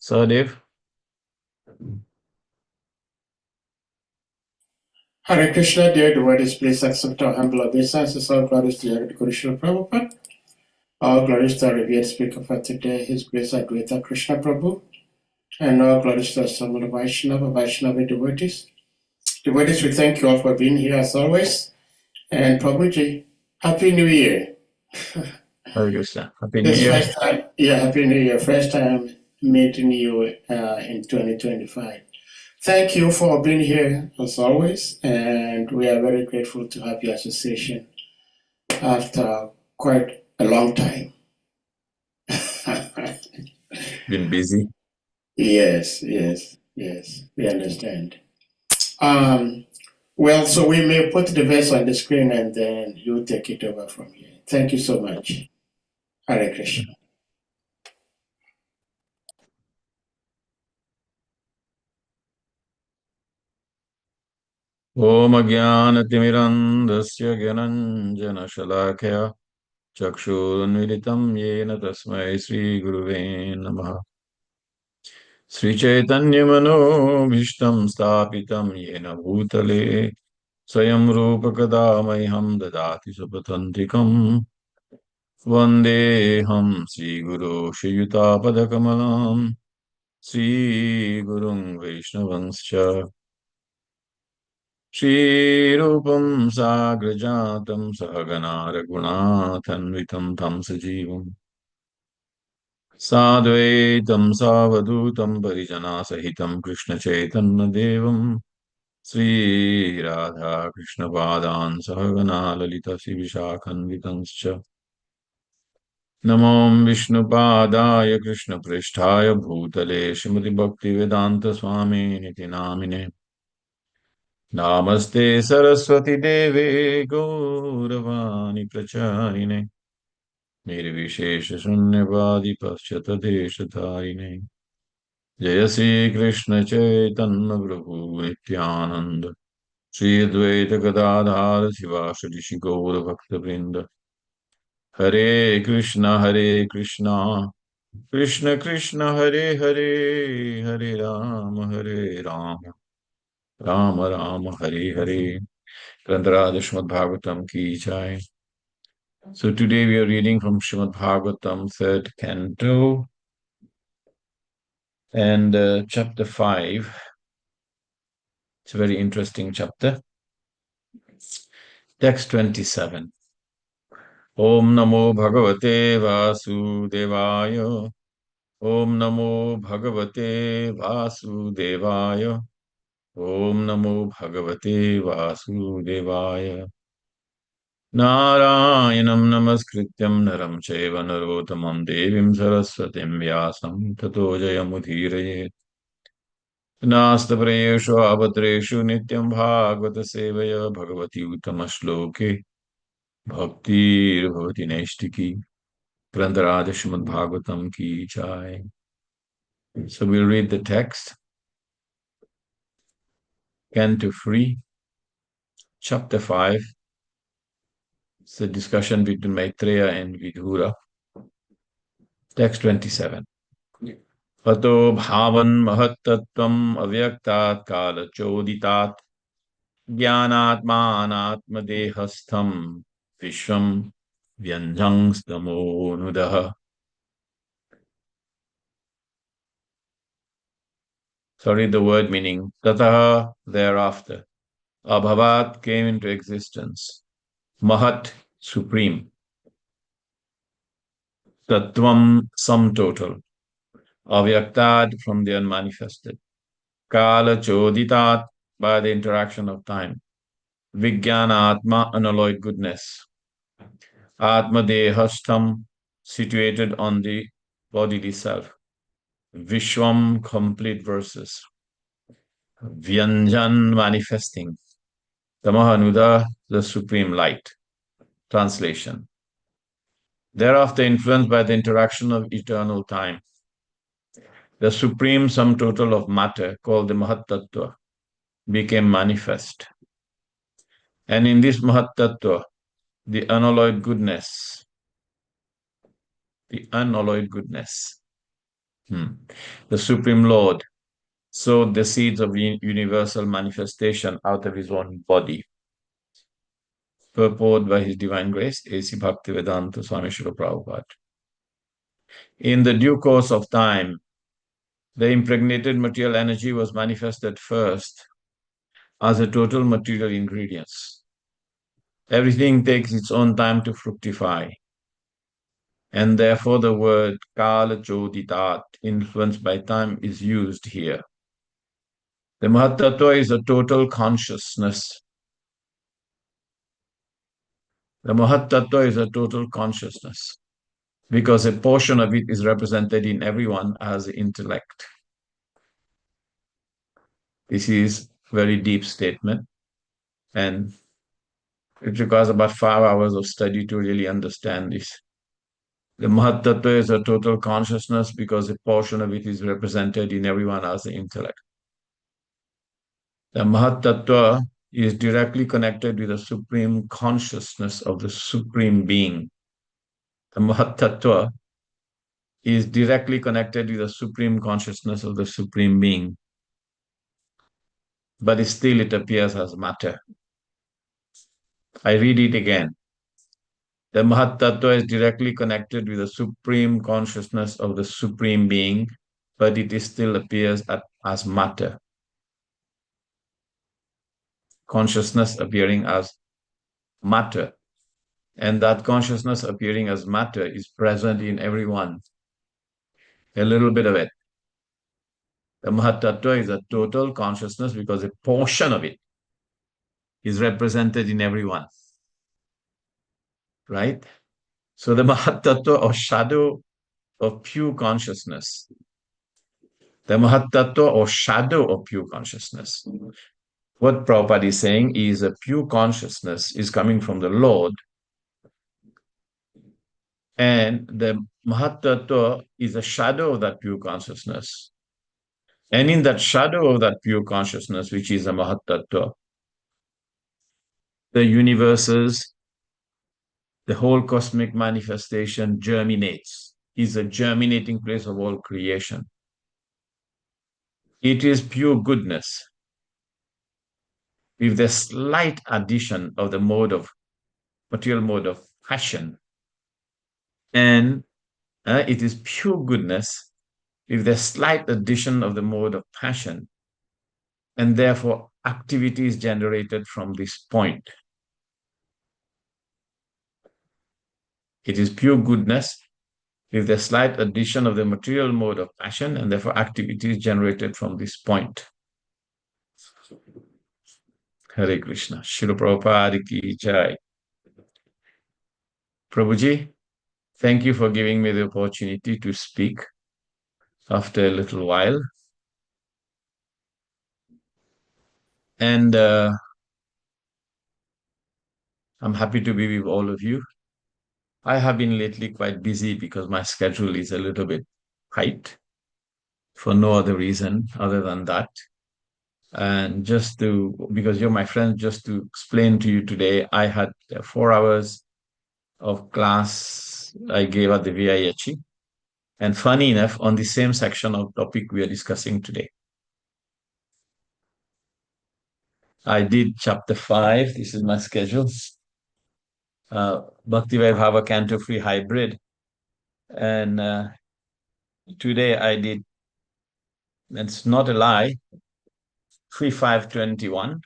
Sadev. Hare Krishna, dear devotees, please accept our humble obeisances. All glories to KRISHNA Prabhupada. All glories to our revered speaker for today, His Grace ADVAITA Krishna Prabhu. And all glories to our Samala Vaishnava devotees. Devotees, we thank you all for being here as always. And Prabhuji, Happy New Year. Hare Krishna. Happy New Year. First time, Happy New Year. First time meeting you in 2025. Thank you for being here as always, and we are very grateful to have your association after quite a long time. Been busy. Yes, we understand. Well, so we may put the verse on the screen and then you take it over from here. Thank you so much. Hare Krishna. Om Ajnanatimirandasya Gyananjanashalakaya Chakshurunmilitam Yena Tasmai Sri Guruve Namaha Sri Chaitanya Manobhishtam Stapitam Yena Bhutale Swayam Rupa Kadamaiham Dadati Sapatantikam Vandeham Sri Guru Shri Yutapadakamalam Sri Gurung Vaishnavanscha Shrirupam Sagrajatam Sahagana Raghunathanvitam Tam Sajivam Sadvaitam Savadutam Parijana Sahitam Krishna Chaitanya Devam Sri Radha Krishna Padan Sahagana Lalita Sivishakhanvitanscha Namam Vishnupadaya Krishna Pristhaya Bhutale Srimati Bhaktivedanta Swami Niti Namine Namaste Saraswati Deve Gauravani Pracharine Nirvishesha Shunyavadi Paschata Deshatharine Jaya Sri Krishna Chaitanya Prabhu Nityananda Sri Advaita Gadadhara Sivasadi Gaura Bhakta Vrinda Hare Krishna Krishna Krishna Hare Hare Hare Hare Rama Rama Rama Hare Hare Grantaraj Srimad Bhagavatam Ki Jai. So today we are reading from Srimad Bhagavatam, third canto, and chapter 5. It's a very interesting chapter. Text 27. Om Namo Bhagavate Vasudevaya. Om Namo Bhagavate Vasudevaya. Om Namo Bhagavate Vasudevaya. Narayanam Namaskrityam Naram Chaiva Narottamam Devim Saraswatim Vyasam Tato Jayamudhiraye Nastaprayeshu Abhatreshu Nityam Bhagavata Sevaya Bhagavati Uttama Bhakti Bhavati Naistiki Grantaraj Srimad Bhagavatam Ki Jai. So we'll read the text. Canto 3, Chapter 5. It's a discussion between Maitreya and Vidura. Text 27. Pato bhavan mahattvam avyaktat kala choditat jnanatmanatma dehastham vishwam vyanjangstamo nudah. Sorry, the word meaning tataha, thereafter. Abhavat came into existence. Mahat, supreme. Tattvam, sum total. Avyaktad, from the unmanifested. Kala choditat, by the interaction of time. Vijnana atma, unalloyed goodness. Atma dehastham, situated on the bodily self. Vishwam, complete verses. Vyanjan, manifesting. Tamahanuda, the supreme light. Translation. Thereafter, influenced by the interaction of eternal time, the supreme sum total of matter, called the Mahat-tattva, became manifest. And in this Mahat-tattva, the unalloyed goodness, the Supreme Lord, sowed the seeds of universal manifestation out of his own body. Purport by His Divine Grace, A.C. Bhaktivedanta Swami Srila Prabhupada. In the due course of time, the impregnated material energy was manifested first as a total material ingredients. Everything takes its own time to fructify, and therefore the word kala choditat, influenced by time, is used here. The Mahatattva is a total consciousness. The Mahatattva is a total consciousness because a portion of it is represented in everyone as intellect. This is a very deep statement, and it requires about 5 hours of study to really understand this. The Mahatattva is a total consciousness because a portion of it is represented in everyone as the intellect. The Mahatattva is directly connected with the supreme consciousness of the Supreme Being. The Mahatattva is directly connected with the supreme consciousness of the Supreme Being, but it appears as matter. I read it again. The Mahatattva is directly connected with the supreme consciousness of the Supreme Being, but it still appears as matter. consciousness appearing as matter. And that consciousness appearing as matter is present in everyone, a little bit of it. The Mahatattva is a total consciousness because a portion of it is represented in everyone, right? So the Mahatattva or shadow of pure consciousness, the Mahatattva or shadow of pure consciousness. What Prabhupada is saying is a pure consciousness is coming from the Lord, and the Mahatattva is a shadow of that pure consciousness. And in that shadow of that pure consciousness, which is a Mahatattva, the universes, the whole cosmic manifestation germinates, is a germinating place of all creation. It is pure goodness with the slight addition of the material mode of passion. And it is pure goodness with the slight addition of the mode of passion. And therefore, activity is generated from this point. It is pure goodness with the slight addition of the material mode of passion, and therefore activity is generated from this point. Hare Krishna. Srila Prabhupada ki jai. Prabhuji, thank you for giving me the opportunity to speak after a little while. And I'm happy to be with all of you. I have been lately quite busy because my schedule is a little bit tight for no other reason other than that. And because you're my friend, just to explain to you today, I had 4 hours of class I gave at the VIHE. And funny enough, on the same section of topic we are discussing today. I did chapter 5. This is my schedule. Bhakti Vaibhava Canto Free Hybrid. And today I did, it's not a lie, 3-5-21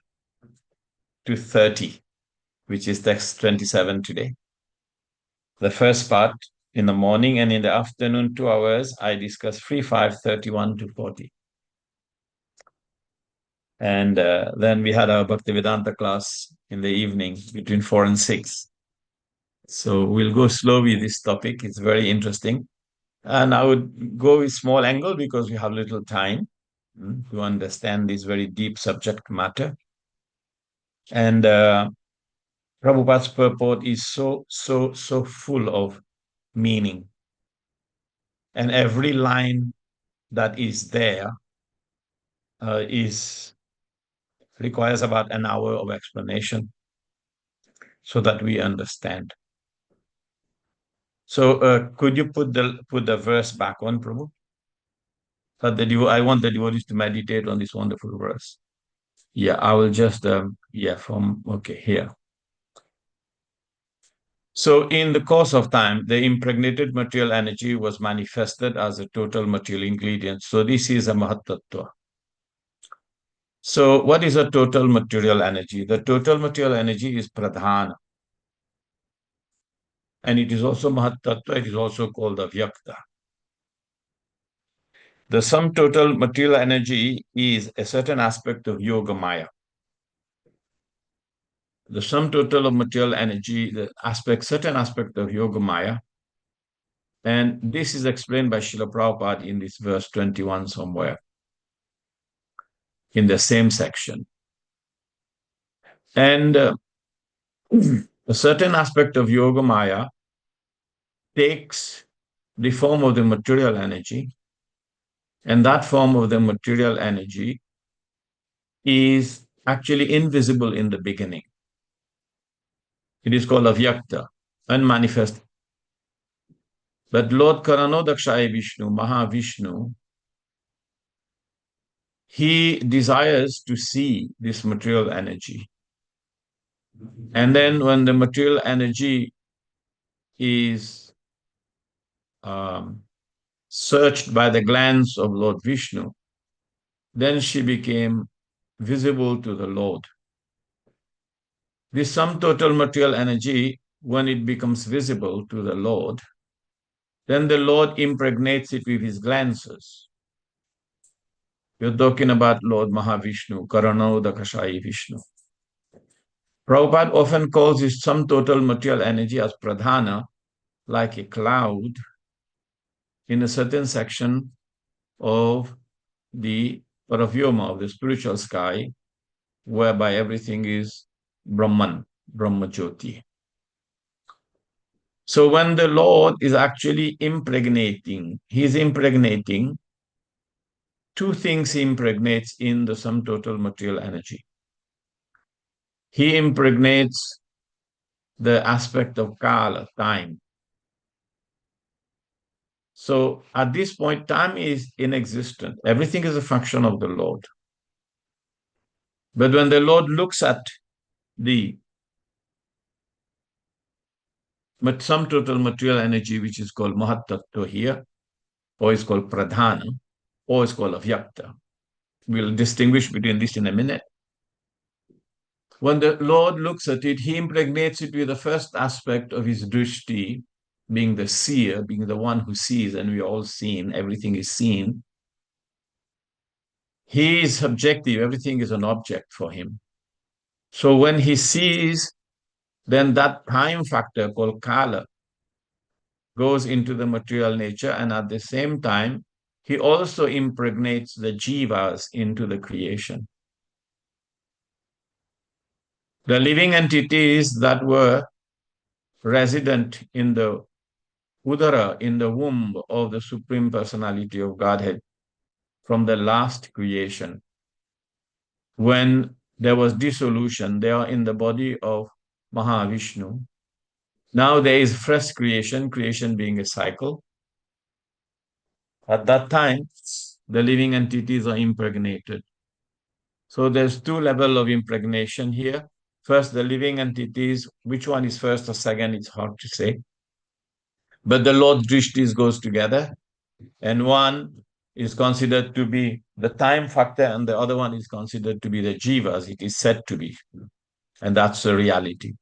to 30, which is text 27 today. The first part in the morning, and in the afternoon, 2 hours, I discussed 3-5-31 to 40. And then we had our Bhaktivedanta class in the evening between 4 and 6. So we'll go slow with this topic. It's very interesting. And I would go with small angle because we have little time to understand this very deep subject matter. And Prabhupada's purport is so full of meaning. And every line that is there requires about an hour of explanation so that we understand. So could you put the verse back on, Prabhu? I want the devotees to meditate on this wonderful verse. Yeah, I will just, here. So in the course of time, the impregnated material energy was manifested as a total material ingredient. So this is a Mahatattva. So what is a total material energy? The total material energy is Pradhana. And it is also Mahatattva, it is also called the Vyakta. The sum total material energy is a certain aspect of Yoga Maya. The sum total of material energy, certain aspect of Yoga Maya. And this is explained by Srila Prabhupada in this verse 21 somewhere, in the same section. And a certain aspect of Yoga Maya takes the form of the material energy, and that form of the material energy is actually invisible in the beginning. It is called avyakta, unmanifest. But Lord Karanodakshaya Vishnu, Mahavishnu, he desires to see this material energy. And then when the material energy is searched by the glance of Lord Vishnu, then she became visible to the Lord. This sum total material energy, when it becomes visible to the Lord, then the Lord impregnates it with his glances. You're talking about Lord Mahavishnu, Karanodakashayi Vishnu. Prabhupada often calls this sum total material energy as pradhana, like a cloud in a certain section of the paravyoma, of the spiritual sky, whereby everything is Brahman, Brahmajyoti. So when the Lord is actually impregnating, he's impregnating two things he impregnates in the sum total material energy. He impregnates the aspect of kala, time. So at this point, time is inexistent. Everything is a function of the Lord. But when the Lord looks at the sum total material energy, which is called Mahatattva here, or is called Pradhana, or is called Avyakta. We'll distinguish between this in a minute. When the Lord looks at it, he impregnates it with the first aspect of his drishti, being the seer, being the one who sees, and we all seen, everything is seen. He is subjective, everything is an object for him. So when he sees, then that time factor called kala goes into the material nature, and at the same time, he also impregnates the jivas into the creation. The living entities that were resident in the Udara, in the womb of the Supreme Personality of Godhead from the last creation, when there was dissolution, they are in the body of Mahavishnu. Now there is fresh creation, creation being a cycle. At that time, the living entities are impregnated. So there's two levels of impregnation here. First, the living entities, which one is first or second, it's hard to say. But the Lord Drishtis goes together, and one is considered to be the time factor, and the other one is considered to be the jivas, it is said to be. And that's the reality.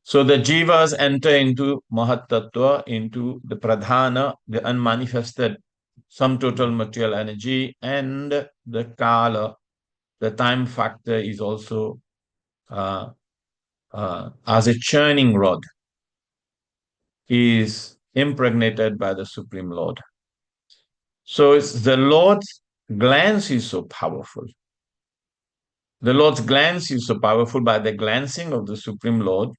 So the jivas enter into Mahatattva, into the pradhana, the unmanifested sum total material energy, and the kala, the time factor, is also as a churning rod, is impregnated by the Supreme Lord. So it's the Lord's glance is so powerful. The Lord's glance is so powerful. By the glancing of the Supreme Lord,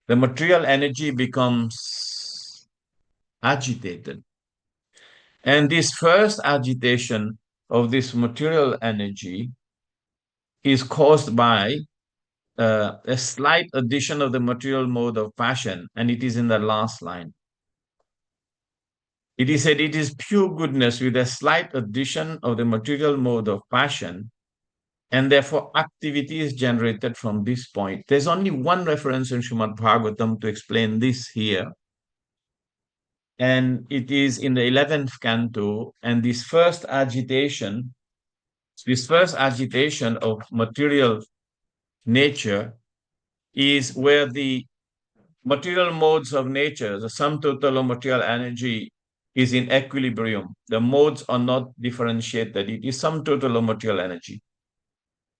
the material energy becomes agitated. And this first agitation of this material energy is caused by a slight addition of the material mode of passion, and it is in the last line. It is said it is pure goodness with a slight addition of the material mode of passion, and therefore activity is generated from this point. There's only one reference in Srimad Bhagavatam to explain this here, and it is in the 11th canto, and this first agitation of material nature is where the material modes of nature, the sum total of material energy, is in equilibrium. The modes are not differentiated. It is sum total of material energy,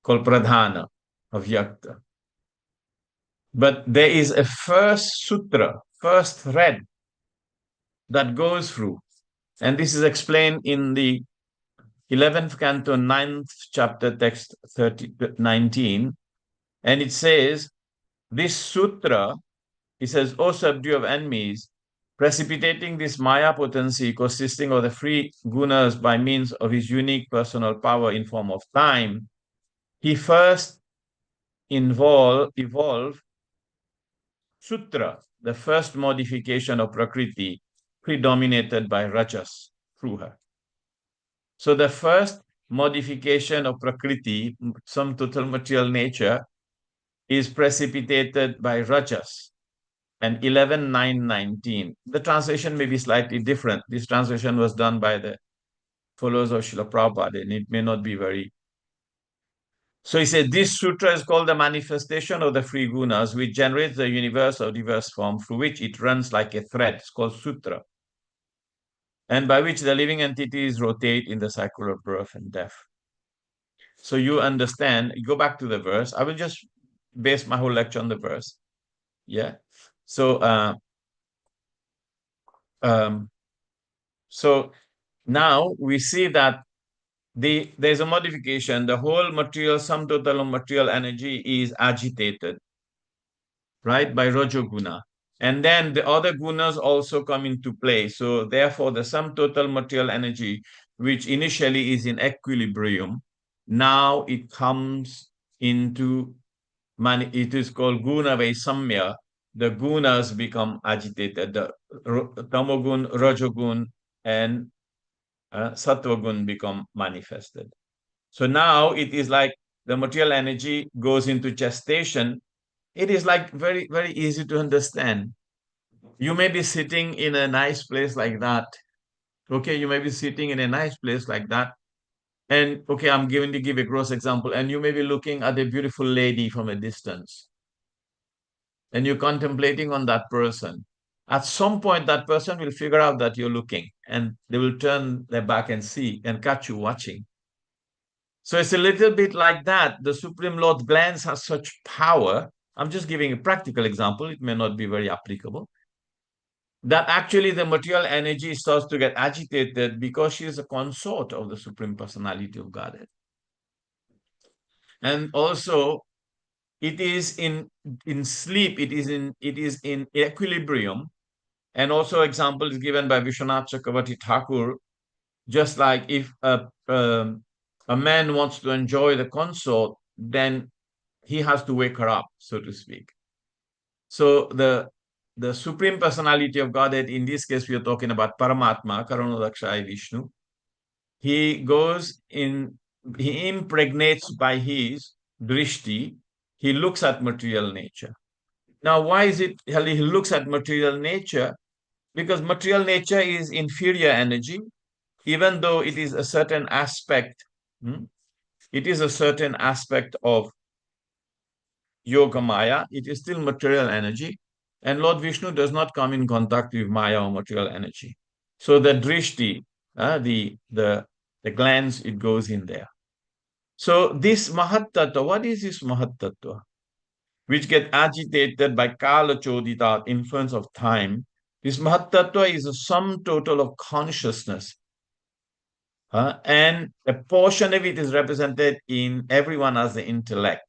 called pradhana, avyakta. But there is a first sutra, first thread that goes through. And this is explained in the 11th canto, 9th chapter, text 19. And it says, this sutra, it says, O subdue of enemies, precipitating this Maya potency consisting of the free gunas by means of his unique personal power in form of time, he first evolved Sutra, the first modification of Prakriti, predominated by Rajas through her. So the first modification of Prakriti, some total material nature, is precipitated by Rajas, and 11.9.19. The translation may be slightly different. This translation was done by the followers of Srila Prabhupada, and it may not be very So he said, this sutra is called the manifestation of the free gunas, which generates the universe of diverse form through which it runs like a thread. It's called sutra. And by which the living entities rotate in the cycle of birth and death. So you understand, you go back to the verse. I will just base my whole lecture on the verse. Yeah. So, so now we see that there's a modification. The whole material, sum total of material energy is agitated, right, by Rajoguna. And then the other gunas also come into play. So therefore, the sum total material energy, which initially is in equilibrium, now it comes into, it is called guna vaisamya. The gunas become agitated. The tamogun, rajogun, and sattvagun become manifested. So now it is like the material energy goes into gestation. It is like very, very easy to understand. You may be sitting in a nice place like that. Okay, you may be sitting in a nice place like that. And okay, I'm going to give a gross example. And you may be looking at a beautiful lady from a distance. And you're contemplating on that person. At some point, that person will figure out that you're looking and they will turn their back and see and catch you watching. So it's a little bit like that. The Supreme Lord's glance has such power. I'm just giving a practical example. It may not be very applicable. That actually the material energy starts to get agitated because she is a consort of the Supreme Personality of Godhead. And also, it is in sleep, it is in equilibrium. And also example is given by Vishwanath Chakravarti Thakur, just like if a man wants to enjoy the consort, then he has to wake her up, so to speak. So the Supreme Personality of Godhead, in this case, we are talking about Paramatma, Karanodakshaya Vishnu. He goes in, he impregnates by his drishti, he looks at material nature. Now, why is it he looks at material nature? Because material nature is inferior energy, even though it is a certain aspect, it is a certain aspect of Yoga Maya, it is still material energy. And Lord Vishnu does not come in contact with Maya or material energy. So the drishti, the glance, it goes in there. So this Mahat Tattva, what is this Mahat Tattva? Which get agitated by Kala Chodita, influence of time. This Mahat Tattva is a sum total of consciousness. And a portion of it is represented in everyone as the intellect.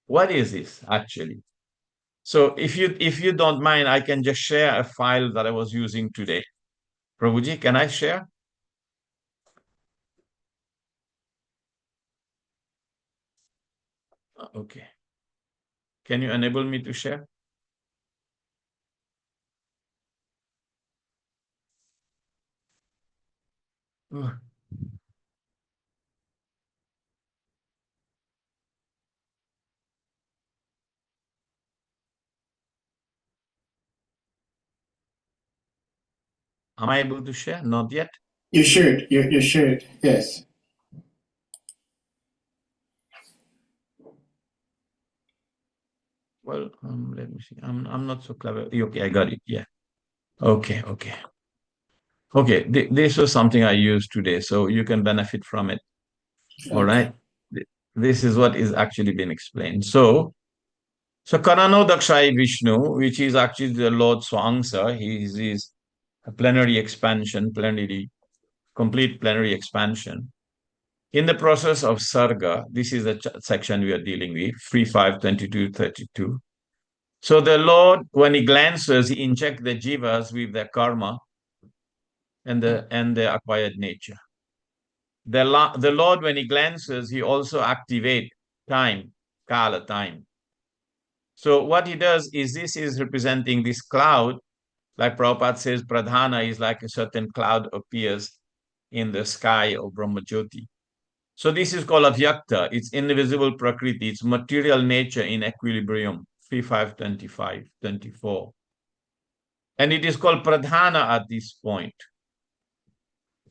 What is this actually? So if you don't mind, I can just share a file that I was using today. Prabhuji, can I share? Okay. Can you enable me to share? Am I able to share? Not yet. You should. You should. Yes. Well, let me see. I'm not so clever. Okay, I got it. Yeah. Okay. Okay. This was something I used today, so you can benefit from it. All right. This is what is actually being explained. So Karano Dakshai Vishnu, which is actually the Lord Swangsa, he is a plenary expansion, complete plenary expansion. In the process of Sarga, this is the section we are dealing with, 3.5.22.32. So the Lord, when he glances, he injects the jivas with their karma and the acquired nature. The Lord, when he glances, he also activates time, kala, time. So what he does is, this is representing this cloud, like Prabhupada says, Pradhana is like a certain cloud appears in the sky of Brahmajyoti. So this is called avyakta. It's invisible prakriti. It's material nature in equilibrium, 3.5.25, 24. And it is called pradhana at this point.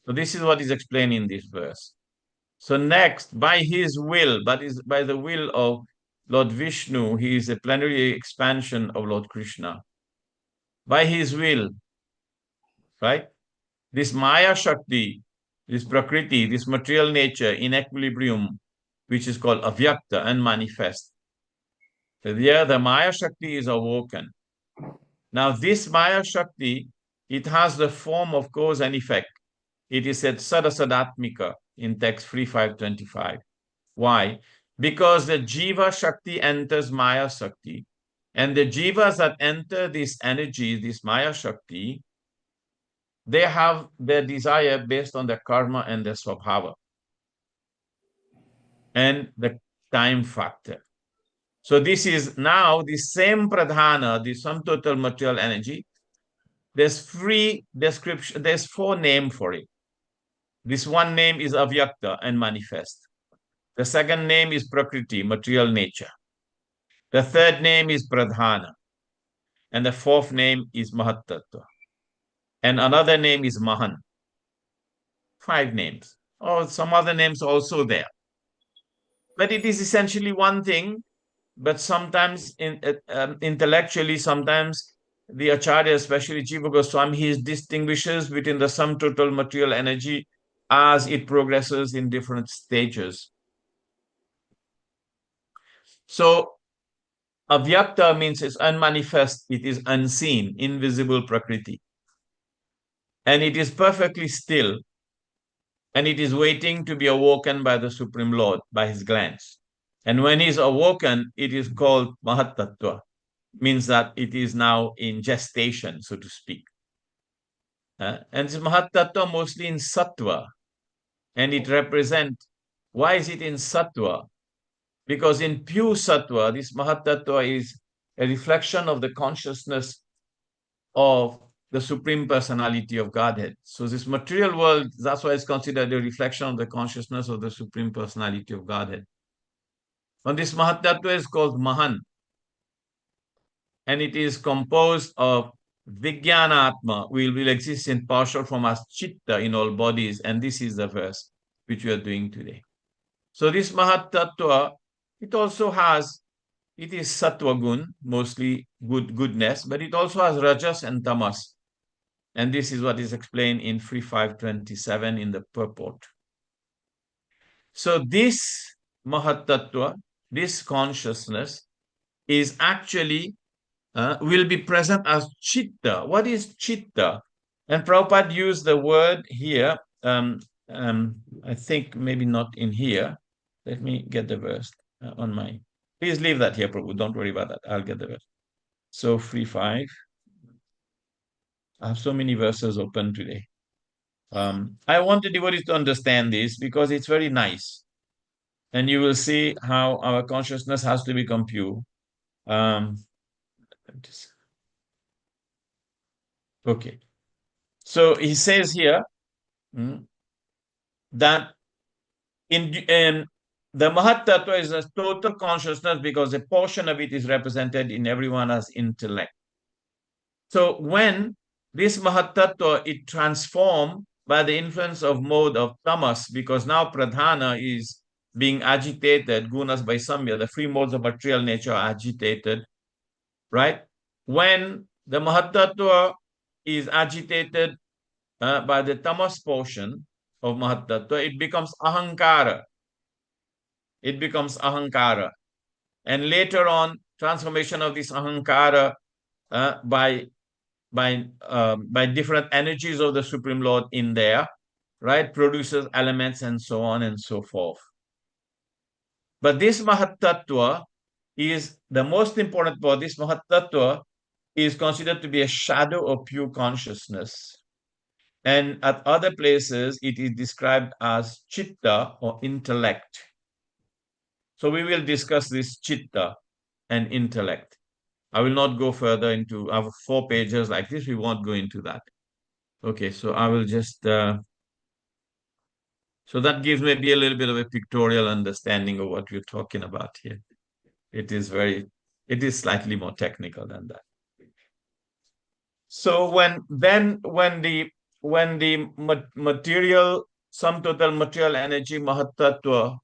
So this is what is explained in this verse. So next, by his will, but is by the will of Lord Vishnu, he is a plenary expansion of Lord Krishna. By his will, right? This Maya Shakti, this Prakriti, this material nature in equilibrium, which is called Avyakta and manifest. So there the Maya Shakti is awoken. Now this Maya Shakti, it has the form of cause and effect. It is said Sadasadatmika in text 3525. Why? Because the Jiva Shakti enters Maya Shakti, and the Jivas that enter this energy, this Maya Shakti, they have their desire based on their karma and their swabhava and the time factor. So this is now the same pradhana, the sum total material energy. There's three description, there's four names for it. This one name is avyakta and manifest. The second name is prakriti, material nature. The third name is pradhana. And the fourth name is mahattattva. And another name is mahan. 5 names. Or some other names also there. But it is essentially one thing, but sometimes intellectually, sometimes the Acharya, especially Jiva Goswami, he distinguishes between the sum total material energy as it progresses in different stages. So avyakta means it's unmanifest, it is unseen, invisible prakriti. And it is perfectly still, and it is waiting to be awoken by the Supreme Lord, by his glance. And when he is awoken, it is called Mahattattva, means that it is now in gestation, so to speak. And this Mahattattva mostly in Sattva, and it represents, why is it in Sattva? Because in pure Sattva, this Mahattattva is a reflection of the consciousness of the Supreme Personality of Godhead. So this material world, that's why it's considered a reflection of the consciousness of the Supreme Personality of Godhead. And this Mahatattva is called Mahan. And it is composed of Vijnanatma, will exist in partial form as Chitta in all bodies. And this is the verse which we are doing today. So this Mahatattva, it also has, it is Sattva Gun, mostly goodness, but it also has Rajas and Tamas. And this is what is explained in 3527 in the purport. So this Mahatattva, this consciousness, is actually, will be present as Chitta. What is Chitta? And Prabhupada used the word here, I think maybe not in here. Let me get the verse on my, please leave that here, Prabhu, don't worry about that, I'll get the verse. So 3.5. I have so many verses open today. I want the devotees to understand this because it's very nice. And you will see how our consciousness has to become pure. Okay. So he says here that in the Mahatattva is a total consciousness because a portion of it is represented in everyone as intellect. So when this Mahatattva, it transformed by the influence of mode of tamas, because now pradhana is being agitated, gunas by samya, the three modes of material nature are agitated, right? When the Mahatattva is agitated by the tamas portion of Mahatattva, it becomes ahankara. It becomes ahankara. And later on, transformation of this ahankara by different energies of the Supreme Lord in there, right, produces elements and so on and so forth. But this Mahatattva is the most important part. This Mahatattva is considered to be a shadow of pure consciousness. And at other places, it is described as Chitta or intellect. So we will discuss this Chitta and intellect. I will not go further into, I have 4 pages like this. We won't go into that. Okay, so I will just, so that gives maybe a little bit of a pictorial understanding of what we're talking about here. It is slightly more technical than that. So when the material sum total material energy, Mahatattva,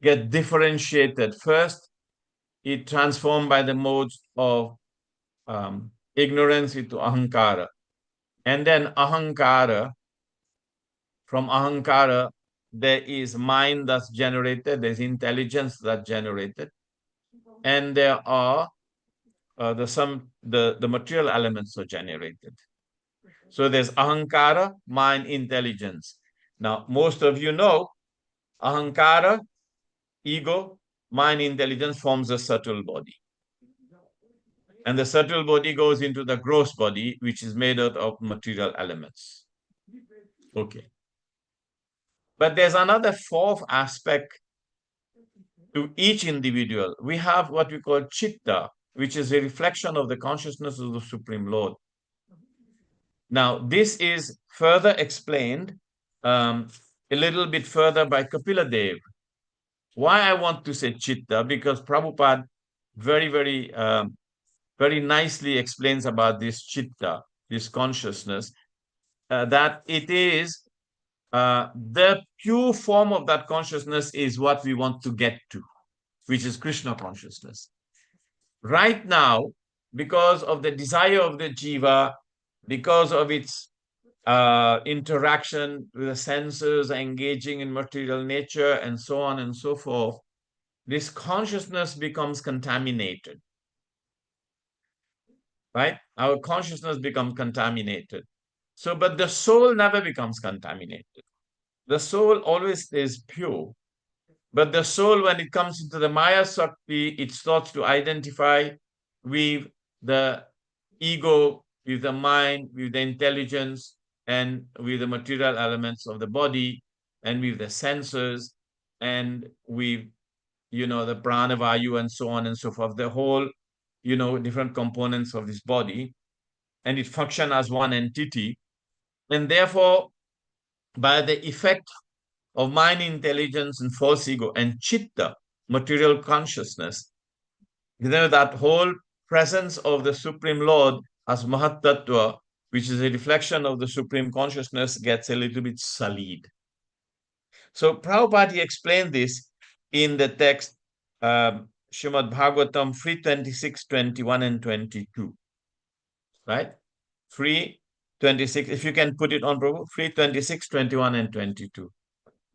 get differentiated. First, it transformed by the modes of ignorance into ahankara. And then ahankara, from ahankara, there is mind that's generated, there's intelligence that's generated, and there are the material elements are generated. So there's ahankara, mind, intelligence. Now, most of you know ahankara, ego, mind, intelligence forms a subtle body. And the subtle body goes into the gross body, which is made out of material elements. Okay. But there's another fourth aspect to each individual. We have what we call chitta, which is a reflection of the consciousness of the Supreme Lord. Now, this is further explained a little bit further by Kapila Dev. Why I want to say chitta? Because Prabhupada very nicely explains about this chitta, this consciousness, that it is the pure form of that consciousness is what we want to get to, which is Krishna consciousness. Right now, because of the desire of the jiva, because of its interaction with the senses, engaging in material nature, and so on and so forth, this consciousness becomes contaminated. Right? Our consciousness becomes contaminated. So, but the soul never becomes contaminated. The soul always stays pure. But the soul, when it comes into the Maya Sakti, it starts to identify with the ego, with the mind, with the intelligence, and with the material elements of the body, and with the senses, and with, the pranavayu, and so on and so forth, the whole, different components of this body, and it functions as one entity. And therefore, by the effect of mind, intelligence, and false ego, and chitta, material consciousness, that whole presence of the Supreme Lord as Mahat Tattva, which is a reflection of the Supreme Consciousness, gets a little bit sullied. So Prabhupada explained this in the text Srimad Bhagavatam 3:26, 21, and 22. Right? 3:26, if you can put it on, Prabhu, 3:26, 21, and 22.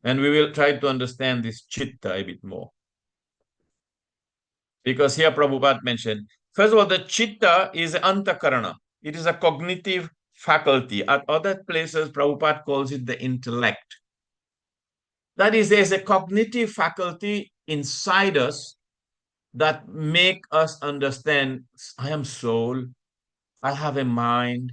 And we will try to understand this chitta a bit more. Because here Prabhupada mentioned, first of all, the chitta is antakarana. It is a cognitive faculty. At other places, Prabhupada calls it the intellect. That is, there's a cognitive faculty inside us that make us understand, I am soul, I have a mind,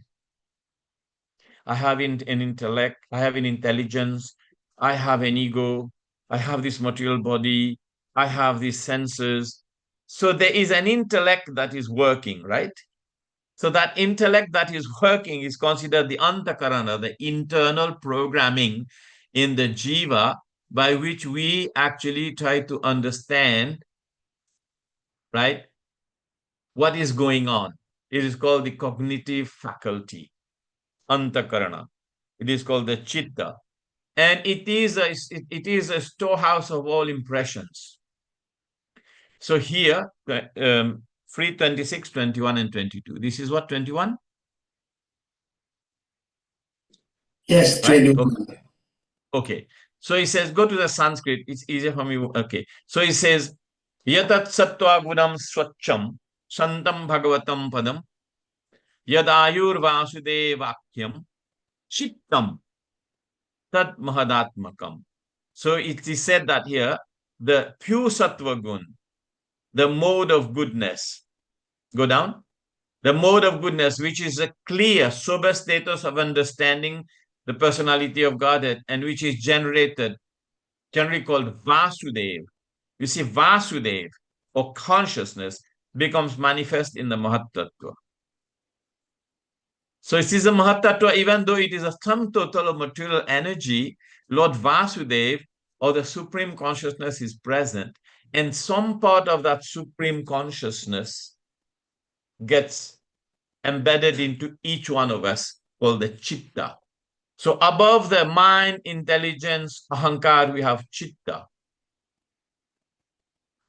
I have an intellect, I have an intelligence, I have an ego, I have this material body, I have these senses. So there is an intellect that is working, right? So that intellect that is working is considered the antakarana, the internal programming in the jiva, by which we actually try to understand, right, what is going on. It is called the cognitive faculty, antakarana. It is called the chitta. And it is a storehouse of all impressions. So here, 3:26, 21, and 22. This is what, 21? Yes, Right? 21. Okay. So he says, go to the Sanskrit. It's easier for me. Okay. So he says, yatat sattva gunam swacham santam bhagavatam padam yadayur vasudevakyam chittam tat mahadatmakam. So it is said that here, the pure sattva gun, the mode of goodness, go down, the mode of goodness, which is a clear, sober status of understanding the personality of Godhead, and which is generally called Vasudev. You see, Vasudev, or consciousness, becomes manifest in the Mahatattva. So it is a Mahatattva, even though it is a sum total of material energy, Lord Vasudev, or the Supreme Consciousness, is present, and some part of that Supreme Consciousness gets embedded into each one of us, called the chitta. So above the mind, intelligence, ahankar, we have chitta,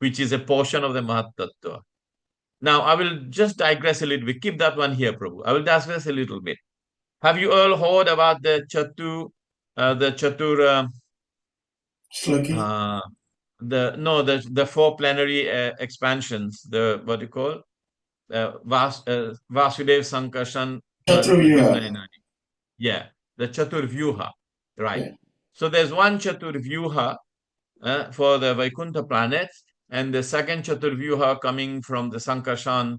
which is a portion of the Mahatattva. Now, I will just digress a little bit. Keep that one here, Prabhu. I will digress a little bit. Have you all heard about the Chatur, Sloki. the four plenary expansions, the what do you call Vasudev, Sankarshan, Pradyumna, Chaturvyuha. and Ani. Yeah, the Chatur Vyuha, right? Yeah. So there's one Chatur Vyuha for the Vaikuntha planets, and the second Chatur Vyuha coming from the Sankarshan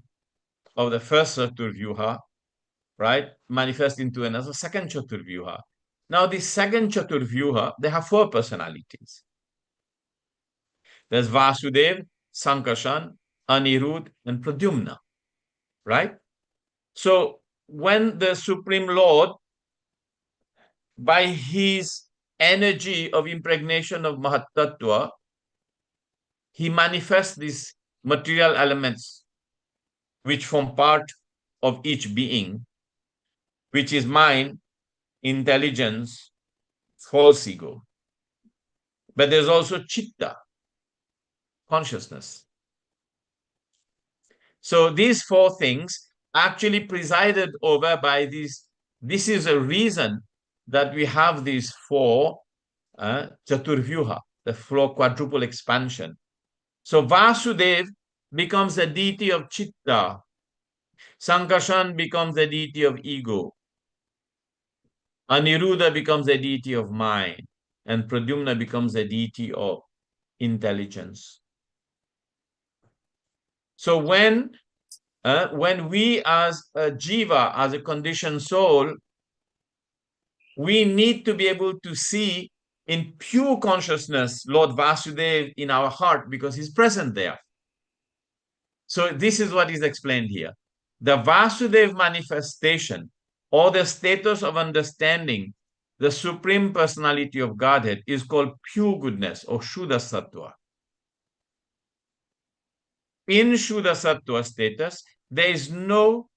of the first Chatur Vyuha, right? Manifest into another second Chatur Vyuha. Now, the second Chatur Vyuha, they have four personalities. There's Vasudev, Sankarshan, Anirudh, and Pradyumna, right? So when the Supreme Lord, by his energy of impregnation of Mahatattva, he manifests these material elements which form part of each being, which is mind, intelligence, false ego. But there's also chitta, consciousness. So these four things actually presided over by these. This is a reason that we have these four Chaturvyuha, the four quadruple expansion. So Vasudev becomes the deity of chitta. Sankarshan becomes the deity of ego. Aniruddha becomes the deity of mind. And Pradyumna becomes the deity of intelligence. So when we as a jiva, as a conditioned soul, we need to be able to see in pure consciousness Lord Vasudev in our heart because he's present there. So this is what is explained here. The Vasudev manifestation or the status of understanding the Supreme Personality of Godhead is called pure goodness or Shuddha Sattva. In Shuddha Sattva status, there is no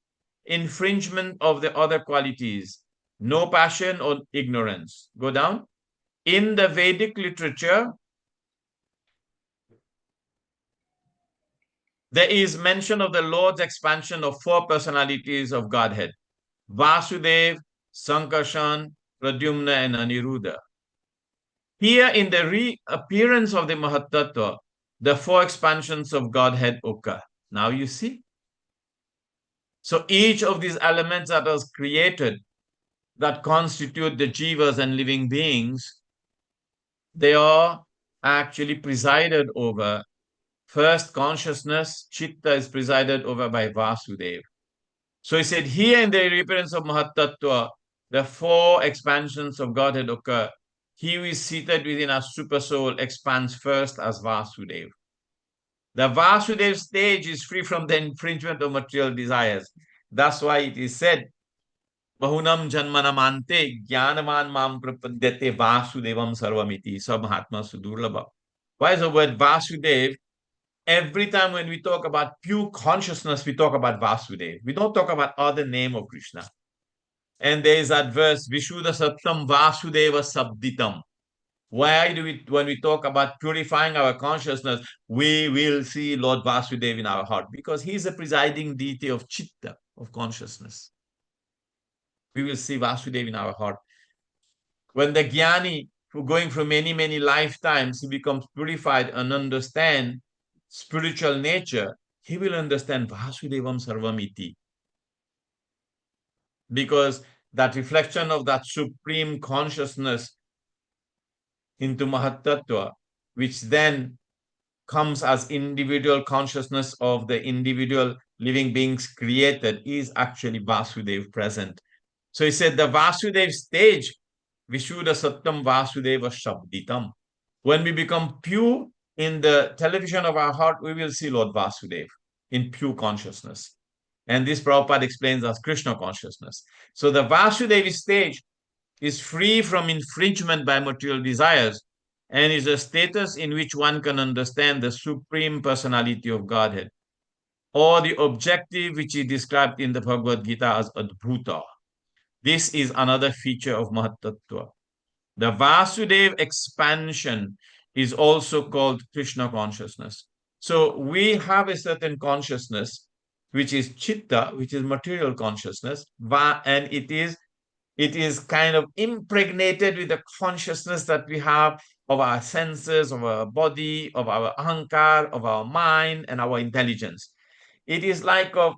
infringement of the other qualities, no passion or ignorance. Go down. In the Vedic literature, there is mention of the Lord's expansion of four personalities of Godhead: Vasudev, Sankarshan, Pradyumna, and Aniruddha. Here, in the reappearance of the Mahatattva, the four expansions of Godhead occur. Now you see. So each of these elements that was created that constitute the jivas and living beings, they are actually presided over. First, consciousness, chitta, is presided over by Vasudev. So he said, here in the reappearance of Mahatattva, the four expansions of Godhead occur. He who is seated within our super soul expands first as Vasudev. The Vasudev stage is free from the infringement of material desires. That's why it is said, Bahunam janmanamante jnanaman mam prapadyate Vasudevam sarvamiti sabhatma sudurlabha. Why is the word Vasudev? Every time when we talk about pure consciousness, we talk about Vasudev. We don't talk about other name of Krishna. And there is that verse, Vishuddha Sattam Vasudeva Sabditam. Why do we, when we talk about purifying our consciousness, we will see Lord Vasudeva in our heart? Because he's the presiding deity of Chitta, of consciousness. We will see Vasudeva in our heart. When the Jnani, who going through many, many lifetimes, he becomes purified and understand spiritual nature, he will understand Vasudevam Sarvamiti. Because that reflection of that supreme consciousness into Mahatattva, which then comes as individual consciousness of the individual living beings created, is actually Vasudev present. So he said the Vasudev stage, Vishuddha Sattam Vasudeva Shabditam. When we become pure in the television of our heart, we will see Lord Vasudev in pure consciousness. And this Prabhupada explains as Krishna consciousness. So the Vasudevi stage is free from infringement by material desires and is a status in which one can understand the Supreme Personality of Godhead, or the objective which is described in the Bhagavad Gita as Advaita, This is another feature of Mahatattva. The Vasudeva expansion is also called Krishna consciousness. So we have a certain consciousness, which is chitta, which is material consciousness, and it is kind of impregnated with the consciousness that we have of our senses, of our body, of our ahankar, of our mind, and our intelligence. It is like a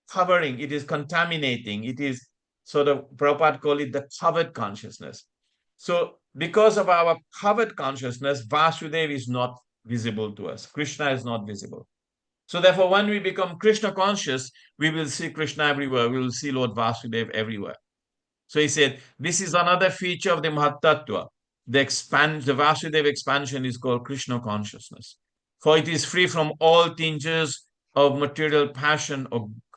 covering, it is contaminating, it is sort of, Prabhupada call it the covered consciousness. So because of our covered consciousness, Vasudeva is not visible to us. Krishna is not visible. So therefore, when we become Krishna conscious, we will see Krishna everywhere. We will see Lord Vasudeva everywhere. So he said, this is another feature of the Mahatattva. The Vasudeva expansion is called Krishna consciousness. For it is free from all tinges of material passion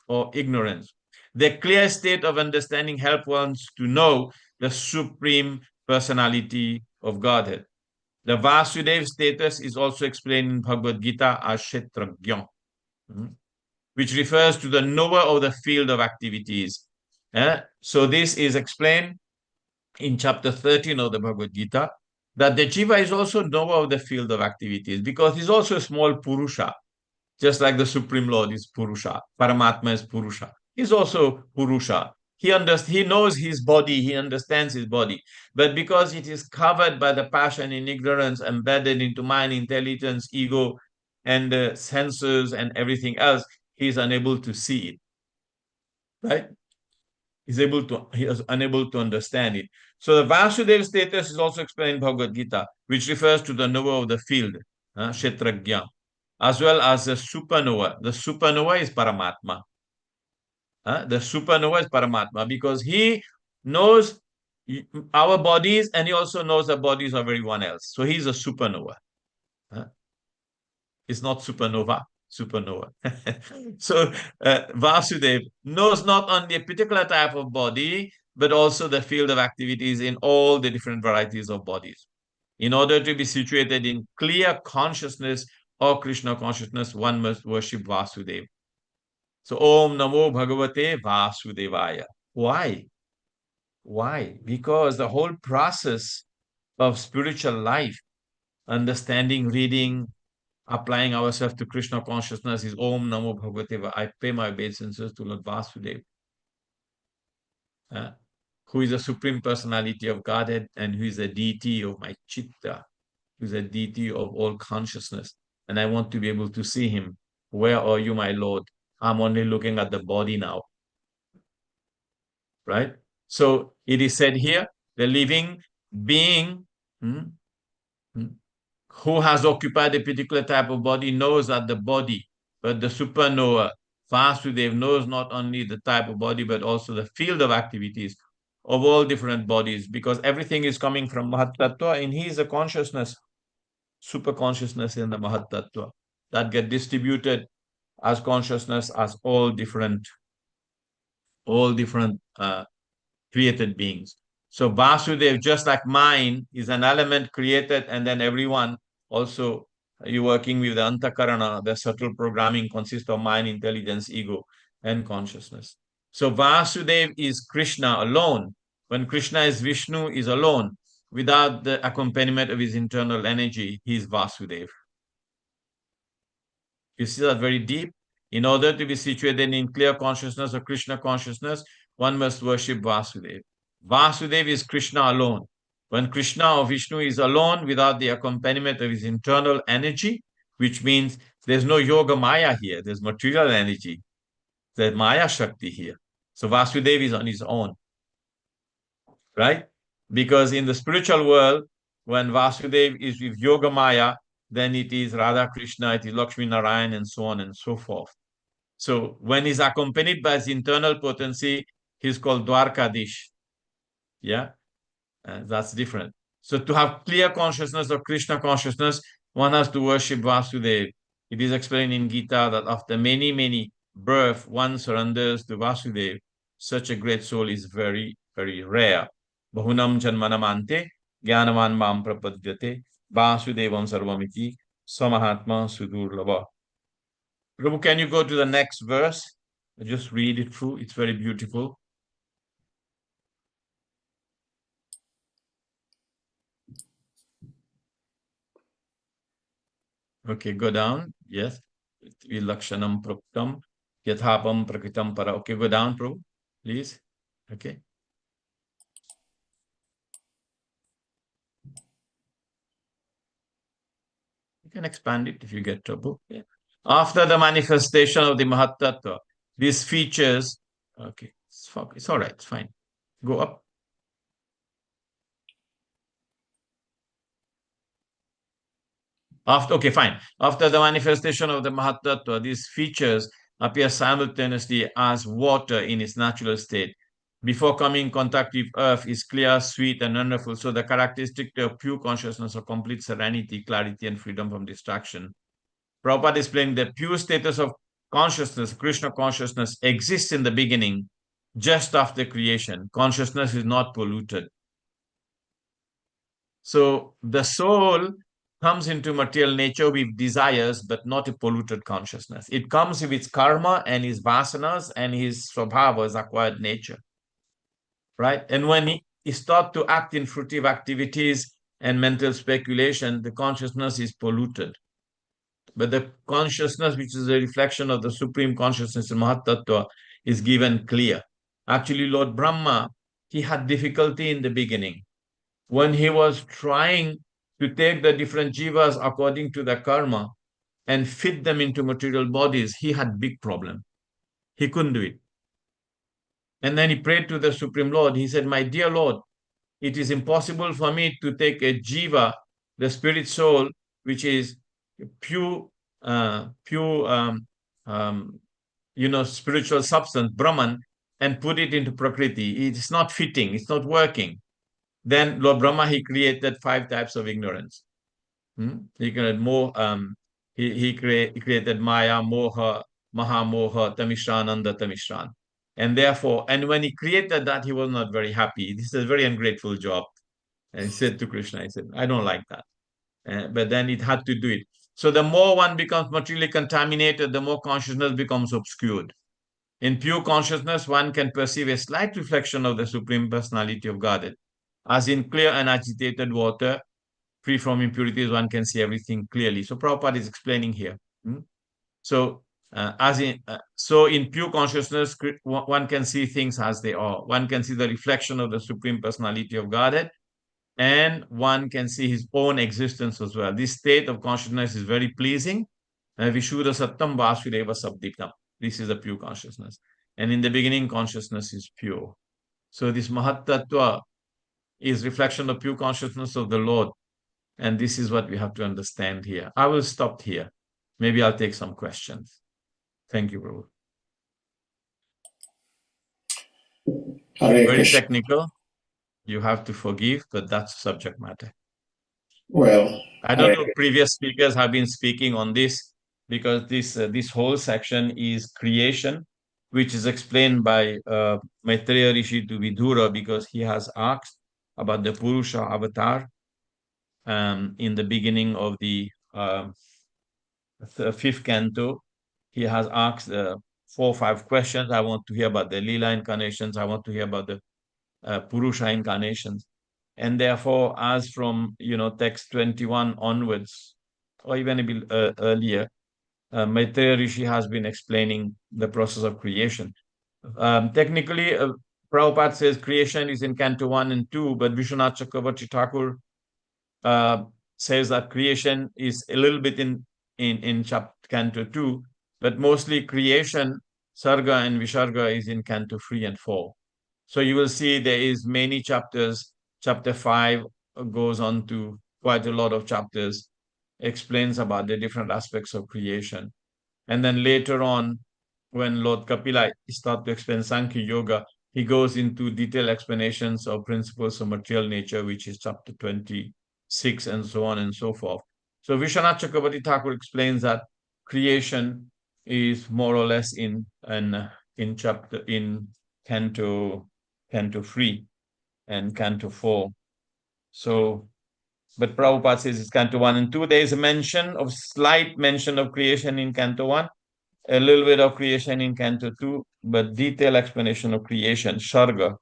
or ignorance. The clear state of understanding helps one to know the supreme personality of Godhead. The Vasudeva status is also explained in Bhagavad Gita as Kshetrajna, which refers to the knower of the field of activities. So this is explained in chapter 13 of the Bhagavad Gita, that the Jiva is also knower of the field of activities because he's also a small Purusha, just like the Supreme Lord is Purusha. Paramatma is Purusha. He's also Purusha. He knows his body, he understands his body. But because it is covered by the passion and ignorance embedded into mind, intelligence, ego, and the senses and everything else, he is unable to see it. Right? He is unable to understand it. So the Vasudeva status is also explained in Bhagavad Gita, which refers to the knower of the field, Kshetrajna, as well as the supernova. The supernova is Paramatma. The supernova is Paramatma because he knows our bodies and he also knows the bodies of everyone else. So he's a supernova. It's not supernova. So Vasudev knows not only a particular type of body, but also the field of activities in all the different varieties of bodies. In order to be situated in clear consciousness or Krishna consciousness, one must worship Vasudeva. So Om Namo Bhagavate Vasudevaya. Why? Why? Because the whole process of spiritual life, understanding, reading, applying ourselves to Krishna consciousness is Om Namo Bhagavate. I pay my obeisances to Lord Vasudeva, who is the supreme personality of Godhead and who is the deity of my chitta, who is a deity of all consciousness. And I want to be able to see him. Where are you, my Lord? I'm only looking at the body now. Right? So it is said here, the living being who has occupied a particular type of body knows that the body, but the supernova, Vasudeva, knows not only the type of body, but also the field of activities of all different bodies, because everything is coming from Mahatattva, and he is a consciousness, super consciousness in the Mahatattva that get distributed as consciousness as all different created beings. So Vasudev, just like mind, is an element created, and then everyone also, you're working with the Antakarana, the subtle programming consists of mind, intelligence, ego, and consciousness. So Vasudev is Krishna alone. When Krishna is Vishnu, is alone. Without the accompaniment of his internal energy, he is Vasudev. You see that very deep? In order to be situated in clear consciousness or Krishna consciousness, one must worship Vasudeva. Vasudeva is Krishna alone. When Krishna or Vishnu is alone without the accompaniment of his internal energy, which means there's no yoga maya here, there's material energy, there's maya shakti here. So Vasudeva is on his own, right? Because in the spiritual world, when Vasudeva is with yoga maya, then it is Radha Krishna, it is Lakshmi Narayan, and so on and so forth. So when he's accompanied by his internal potency, he's called Dwarkadish. Yeah, that's different. So to have clear consciousness of Krishna consciousness, one has to worship Vasudeva. It is explained in Gita that after many, many births, one surrenders to Vasudeva. Such a great soul is very, very rare. Bahunam janmanamante, jnanavan mam prapadyate, Vasudevam sarvamiti, samahatma sudurlava. Prabhu, can you go to the next verse? Just read it through. It's very beautiful. Okay, go down. Yes. Lakshanam proktam yathapam prakritam para. Okay, go down, Prabhu, please. Okay. You can expand it if you get trouble. Yeah. After the manifestation of the Mahatattva, these features, okay, it's all right, it's fine. Go up. Okay, fine. After the manifestation of the Mahatattva, these features appear simultaneously as water in its natural state. Before coming in contact with earth is clear, sweet, and wonderful. So the characteristic of pure consciousness of complete serenity, clarity, and freedom from distraction. Prabhupada explained that pure status of consciousness, Krishna consciousness, exists in the beginning, just after creation. Consciousness is not polluted. So the soul comes into material nature with desires, but not a polluted consciousness. It comes with its karma and his vasanas and his swabhavas, acquired nature, right? And when he is taught to act in fruitive activities and mental speculation, the consciousness is polluted. But the consciousness, which is a reflection of the supreme consciousness in Mahatattva, is given clear. Actually, Lord Brahma, he had difficulty in the beginning. When he was trying to take the different jivas according to the karma and fit them into material bodies, he had big problem. He couldn't do it. And then he prayed to the Supreme Lord. He said, my dear Lord, it is impossible for me to take a jiva, the spirit soul, which is pure, spiritual substance, Brahman, and put it into Prakriti. It's not fitting. It's not working. Then Lord Brahma, he created 5 types of ignorance. He created more. He created Maya, Moha, Mahamoha, Tamishrananda, Tamishran. And therefore, and when he created that, he was not very happy. This is a very ungrateful job. And he said to Krishna, he said, I don't like that. But then it had to do it. So the more one becomes materially contaminated, the more consciousness becomes obscured. In pure consciousness, one can perceive a slight reflection of the Supreme Personality of Godhead. As in clear and agitated water, free from impurities, one can see everything clearly. So Prabhupada is explaining here. So, so in pure consciousness, one can see things as they are. One can see the reflection of the Supreme Personality of Godhead, and one can see his own existence as well. This state of consciousness is very pleasing. Vishuddha Sattam Vasudeva Sabdiptam. This is the pure consciousness. And in the beginning, consciousness is pure. So this Mahatattva is reflection of pure consciousness of the Lord. And this is what we have to understand here. I will stop here. Maybe I'll take some questions. Thank you, Prabhu. Very technical. You have to forgive, but that's subject matter. Well, I don't know if previous speakers have been speaking on this, because this whole section is creation, which is explained by Maitreya Rishi to Vidura, because he has asked about the Purusha avatar in the beginning of the 5th canto. He has asked 4 or 5 questions. I want to hear about the Leela incarnations. I want to hear about the Purusha incarnations. And therefore, as from text 21 onwards, or even a bit earlier, Maitreya Rishi has been explaining the process of creation. Technically, Prabhupada says creation is in Canto 1 and 2, but Vishwanath Chakravarti Thakur says that creation is a little bit in Canto 2, but mostly creation, Sarga and Visarga, is in Canto 3 and 4. So you will see there is many chapters. Chapter 5 goes on to quite a lot of chapters, explains about the different aspects of creation. And then later on, when Lord Kapila starts to explain Sankhya Yoga, he goes into detailed explanations of principles of material nature, which is chapter 26 and so on and so forth. So Vishwanath Chakravarti Thakur explains that creation is more or less in Canto 3 and Canto 4. So, but Prabhupada says it's Canto 1 and 2. There is a slight mention of creation in Canto 1, a little bit of creation in Canto 2, but detailed explanation of creation, Sharga,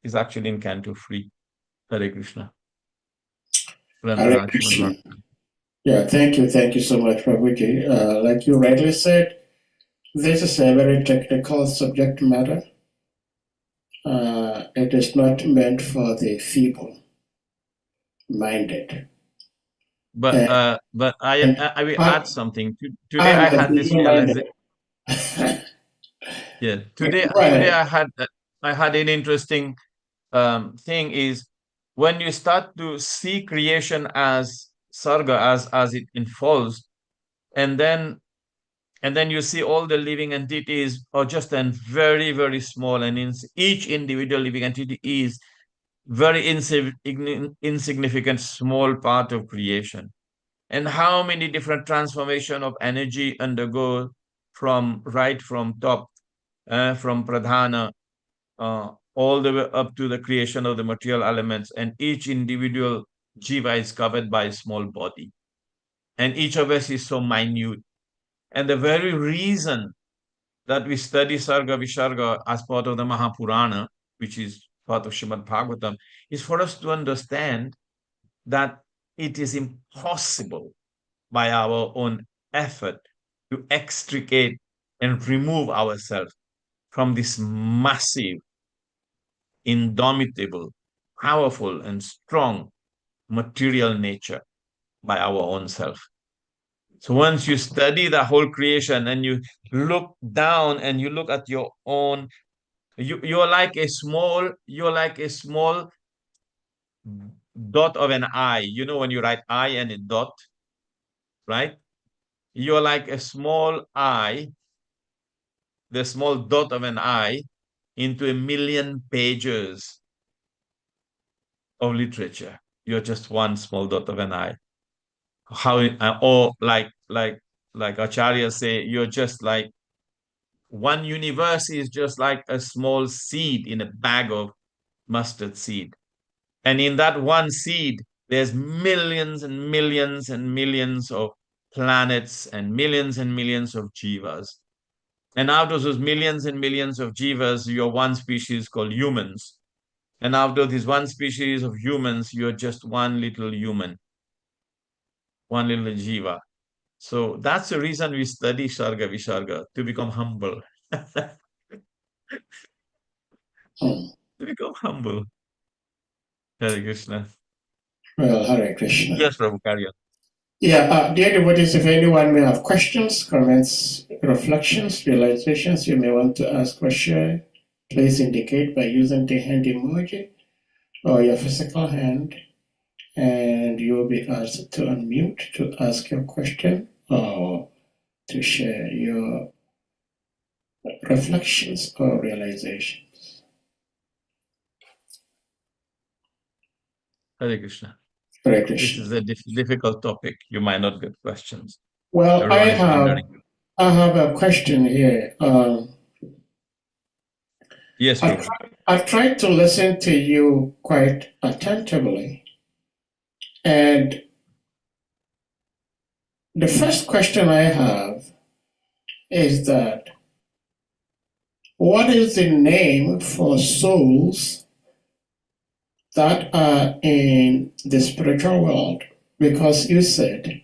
is actually in Canto 3. Hare Krishna. Hare Krishna. Yeah, thank you so much, Prabhuji. Like you rightly said, this is a very technical subject matter. It is not meant for the feeble-minded. But And, I will I, add something. Today I'm I the had this feeble-minded. realization. Yeah, Go today ahead. I had an interesting thing is when you start to see creation as sarga, as it unfolds, and then you see all the living entities are just a very, very small, and each individual living entity is very insignificant small part of creation. And how many different transformation of energy undergo from top, from pradhana, all the way up to the creation of the material elements, and each individual jiva is covered by a small body, and each of us is so minute. And the very reason that we study Sarga Visarga as part of the Mahapurana, which is part of Srimad Bhagavatam, is for us to understand that it is impossible by our own effort to extricate and remove ourselves from this massive, indomitable, powerful, and strong material nature by our own self. So once you study the whole creation and you look down and you look at your own, you're like a small dot of an I. You know when you write I and a dot, right? You're like a small I, the small dot of an I into a million pages of literature. You're just one small dot of an I. Or like Acharya say, you're just like one universe is just like a small seed in a bag of mustard seed. And in that one seed, there's millions and millions and millions of planets and millions of jivas. And out of those millions and millions of jivas, you're one species called humans. And out of this one species of humans, you're just one little human, one little jiva. So that's the reason we study Sarga Visarga, to become humble. To Hmm. become humble. Hare Krishna. Well, Hare Krishna. Yes, Prabhu, carry on. Yeah, dear devotees, if anyone may have questions, comments, reflections, realizations, you may want to ask or share, please indicate by using the hand emoji or your physical hand, and you will be asked to unmute to ask your question or to share your reflections or realizations. Hare Krishna. Hare This Krishna. is a difficult topic. You might not get questions. Well, Everyone is wondering. I have a question here. Yes, Prabhu. I've tried to listen to you quite attentively, and the first question I have is that what is the name for souls that are in the spiritual world? Because you said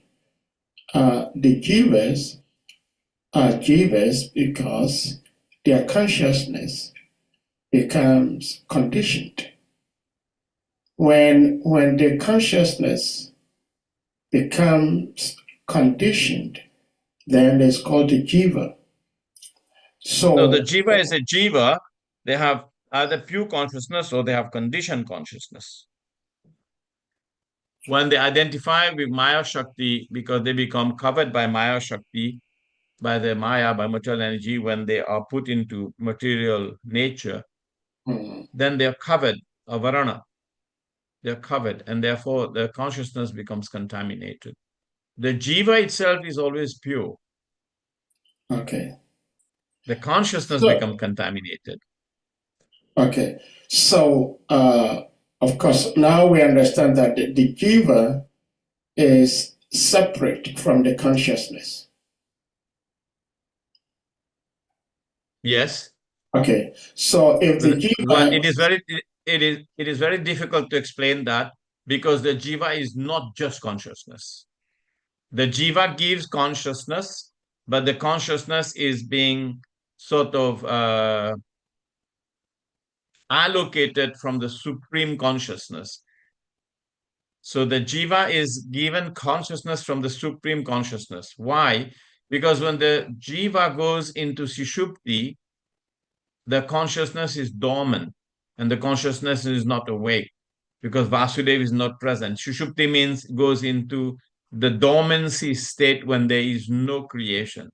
the jivas are jivas because their consciousness becomes conditioned. When the consciousness becomes conditioned, then it's called the jiva. So the So, jiva is a jiva. They have either pure consciousness or they have conditioned consciousness. When they identify with Maya Shakti, because they become covered by Maya Shakti, by the Maya, by material energy, when they are put into material nature, then they are covered, avarana. They're covered, and therefore their consciousness becomes contaminated. The jiva itself is always pure. okay. The consciousness So, becomes contaminated. okay. So, of course, now we understand that the jiva is separate from the consciousness. Yes. Okay. So, if the Well, jiva, it is very difficult to explain that because the jiva is not just consciousness. The jiva gives consciousness, but the consciousness is being sort of allocated from the supreme consciousness. So the jiva is given consciousness from the supreme consciousness. Why? Because when the jiva goes into Sushupti, the consciousness is dormant and the consciousness is not awake because Vasudeva is not present. Sushupti means goes into the dormancy state when there is no creation.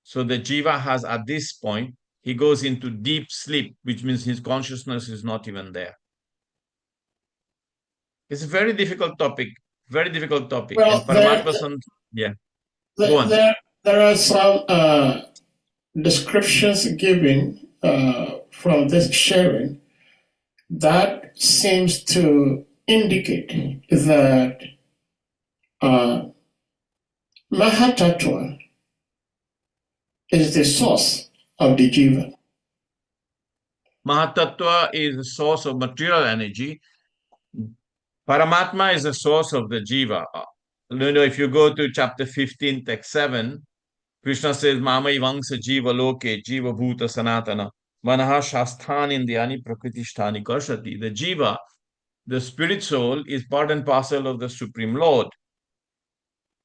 So the jiva has, at this point, he goes into deep sleep, which means his consciousness is not even there. It's a very difficult topic, very difficult topic. Well, And Paramatma, yeah, go on. There are some descriptions given from this sharing that seems to indicate that Mahatattva is the source of the jiva. Mahatattva is the source of material energy. Paramatma is the source of the jiva. If you go to chapter 15, text 7, Krishna says, Mamai Vangsa Jiva Loke, Jiva Bhuta Sanatana, Manaha Shasthani Indiani Prakritishtani Karshati. The jiva, the spirit soul, is part and parcel of the Supreme Lord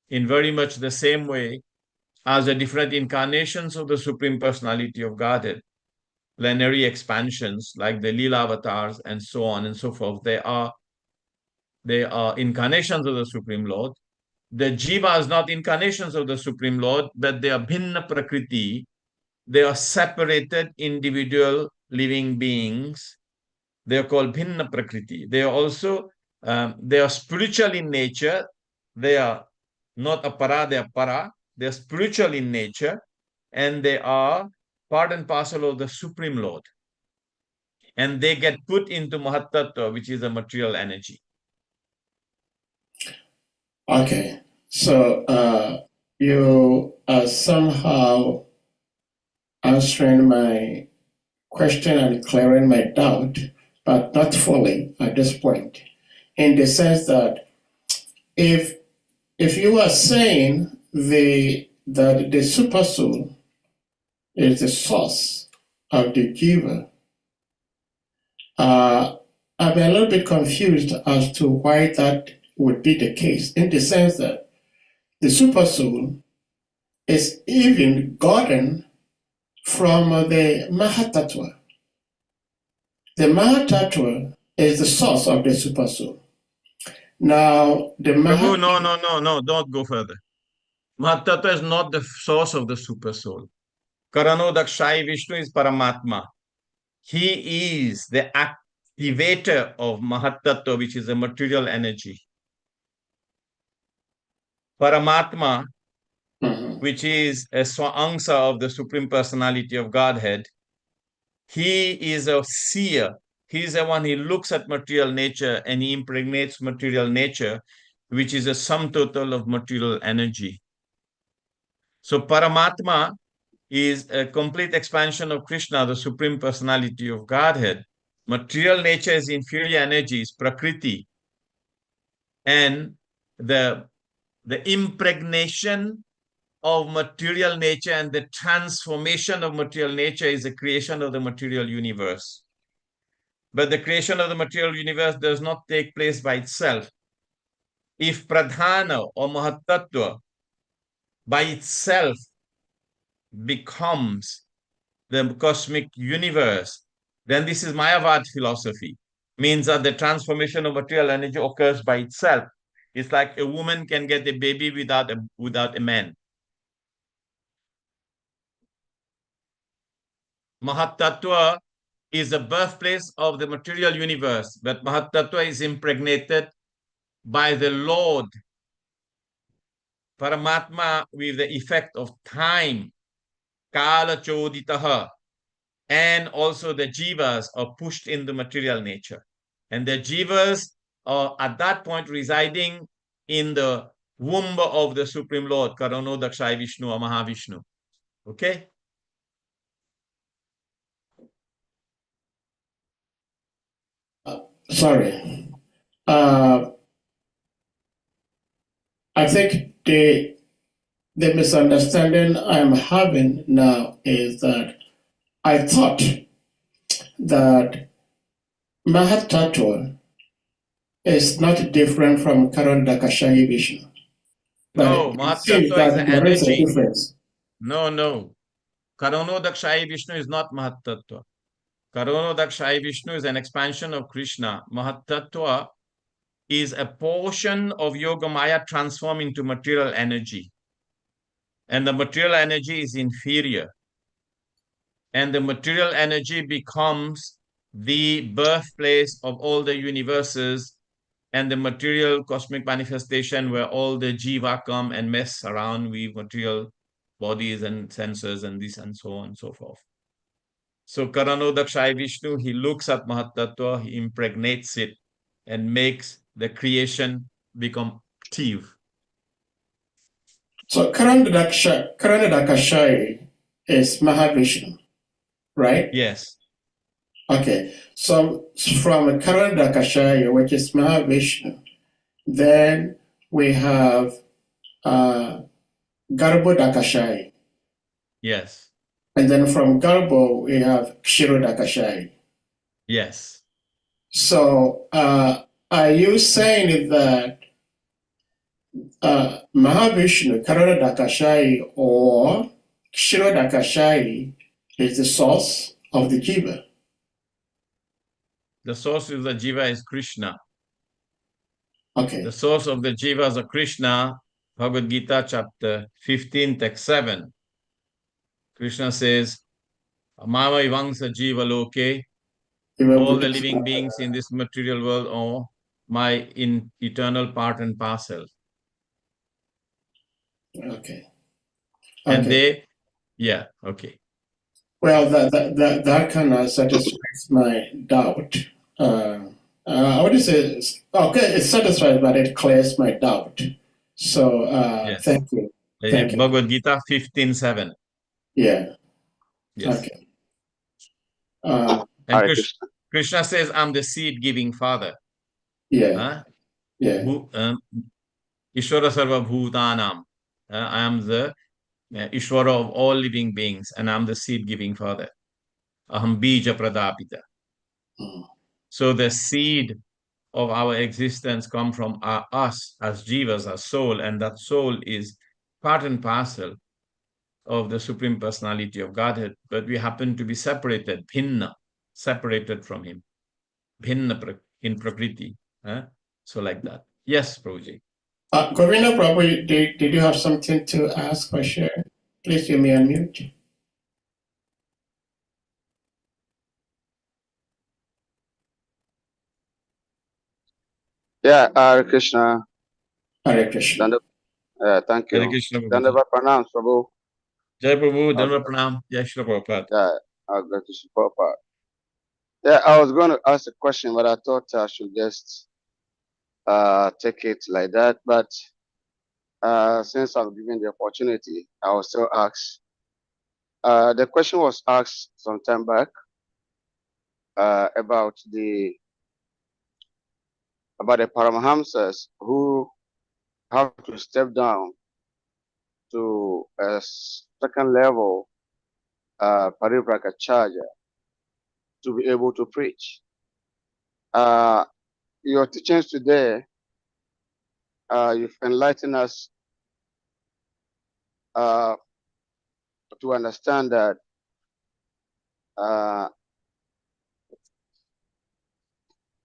in very much the same way as the different incarnations of the Supreme Personality of Godhead, plenary expansions like the Leela avatars and so on and so forth. They are incarnations of the Supreme Lord. The jiva is not incarnations of the Supreme Lord, but they are bhinna prakriti. They are separated individual living beings. They are called bhinna prakriti. They are also they are spiritual in nature. They are not apara, they are para. They are spiritual in nature, and they are part and parcel of the Supreme Lord. And they get put into Mahatattva, which is a material energy. Okay, so you are somehow answering my question and clearing my doubt, but not fully at this point, in the sense that if you are saying that the super soul is the source of the jiva, I'm a little bit confused as to why that would be the case, in the sense that the super soul is even gotten from the Mahatattva. The Mahatattva is the source of the super soul. Now, the Prabhu, no, don't go further. Mahatattva is not the source of the super soul. Karano Dakshai Vishnu is Paramatma. He is the activator of Mahatattva, which is a material energy. Paramatma, which is a Swangsa of the Supreme Personality of Godhead, he is a seer. He is the one who looks at material nature and he impregnates material nature, which is a sum total of material energy. So Paramatma is a complete expansion of Krishna, the Supreme Personality of Godhead. Material nature is inferior energies, Prakriti. And the impregnation of material nature and the transformation of material nature is the creation of the material universe. But the creation of the material universe does not take place by itself. If Pradhana or Mahatattva by itself becomes the cosmic universe, then this is Mayavad philosophy. Means that the transformation of material energy occurs by itself. It's like a woman can get a baby without a man. Mahatattva is the birthplace of the material universe, but Mahatattva is impregnated by the Lord, Paramatma, with the effect of time, Kala Choditaha, and also the jivas are pushed into material nature. And the jivas are at that point residing in the womb of the Supreme Lord, Karano Dakshai Vishnu or Mahavishnu. Okay? Sorry. I think the misunderstanding I'm having now is that I thought that Mahatattva is not different from Karandakashaya Vishnu. No, But it seems Mahatattva is that the there is a energy. difference. No. Karanodakshaya Vishnu is not Mahatattva. Karanodakshaya Vishnu is an expansion of Krishna. Mahatattva is a portion of Yogamaya transformed into material energy. And the material energy is inferior. And the material energy becomes the birthplace of all the universes and the material cosmic manifestation where all the jiva come and mess around with material bodies and sensors and this and so on and so forth. So Karanodakshaya Vishnu, he looks at Mahatattva, he impregnates it and makes the creation become active. So Karandakashaya is Mahavishnu, right? Yes. Okay, so from Karandakashaya, which is Mahavishnu, then we have Garbhodakashaya. Yes. And then from Garbo, we have Kshirodakashaya. Yes. So are you saying that Mahavishnu, Karanodakashaya, or Kshirodakashaya is the source of the jiva? The source of the jiva is Krishna. Okay. The source of the jivas of Krishna, Bhagavad Gita chapter 15, text 7. Krishna says, Mama Ivangsa Jiva Loke, all the living beings in this material world are my eternal part and parcel. Okay. And they, yeah, okay. Well, that kind of satisfies my doubt. I wouldn't say, okay, it satisfies, but it clears my doubt. So Yes. thank you. Thank you. Bhagavad Gita 15:7. Yeah. Yes. Okay. And Krishna says, I'm the seed-giving father. Yeah. Yeah. Ishvara Sarva Bhutanam. I am the Ishvara of all living beings, and I'm the seed-giving father. Aham bija pradapita. So the seed of our existence come from us as jivas, as soul, and that soul is part and parcel of the Supreme Personality of Godhead, but we happen to be separated, bhinna, separated from him, bhinna in prakriti. So like that. Yes, Prabhuji. Govinda Prabhu, did you have something to ask or share? Please, you may unmute. Yeah, Hare Krishna. Hare Krishna. Thank you. Hare Krishna, Dandava pranam, Prabhu. Jai Prabhu, Dandava pranam. Jai Shri Prabhupada. Yeah, God to Prabhupada. Yeah, I was going to ask a question, but I thought I should just take it like that. But since I'm given the opportunity, I will still ask. The question was asked some time back about the Paramahamsas who have to step down to a second level Parivragacharya to be able to preach. Your teachings today, you've enlightened us to understand that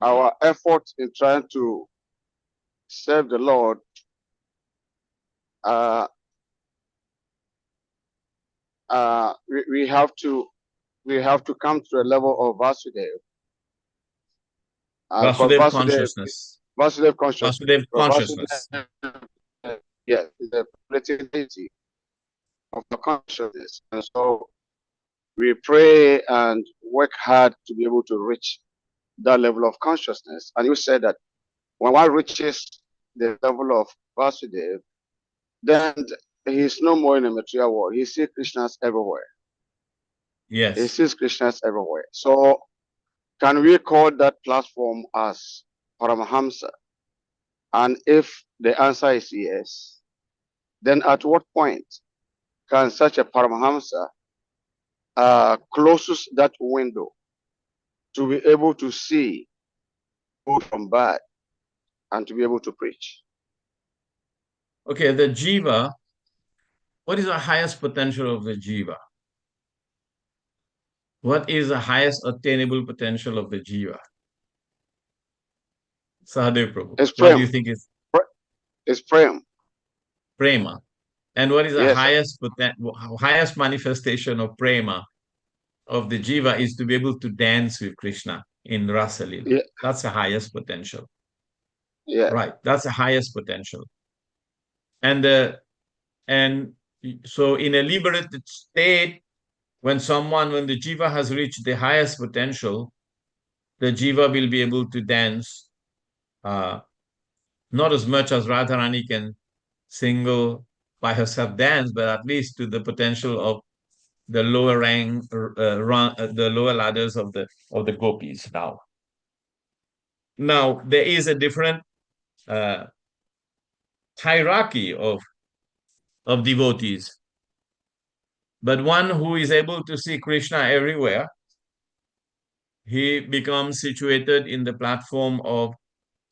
our effort in trying to serve the Lord we have to come to a level of Vasudev. Vasudev consciousness. Vasudev consciousness. Vasudev consciousness. Yes, the relativity of the consciousness. And so we pray and work hard to be able to reach that level of consciousness. And you said that when one reaches the level of Vasudev, then he is no more in the material world. He sees Krishnas everywhere. Yes. He sees Krishnas everywhere. So can we call that platform as Paramahamsa? And if the answer is yes, then at what point can such a Paramahamsa closes that window to be able to see good from bad and to be able to preach? Okay, the jiva, what is the highest potential of the jiva? What is the highest attainable potential of the jiva? Sahadev Prabhu, It's what do you prem. think is It's prem. prema? And what is the Yes, sir. highest manifestation of prema of the jiva is to be able to dance with Krishna in Rasa Leela. Yeah. That's the highest potential. Yeah. Right. That's the highest potential. And so in a liberated state, when the jiva has reached the highest potential, the jiva will be able to dance, not as much as Radharani can single by herself dance, but at least to the potential of the lower rank, the lower ladders of the gopis now. Now there is a different hierarchy of devotees, but one who is able to see Krishna everywhere, he becomes situated in the platform of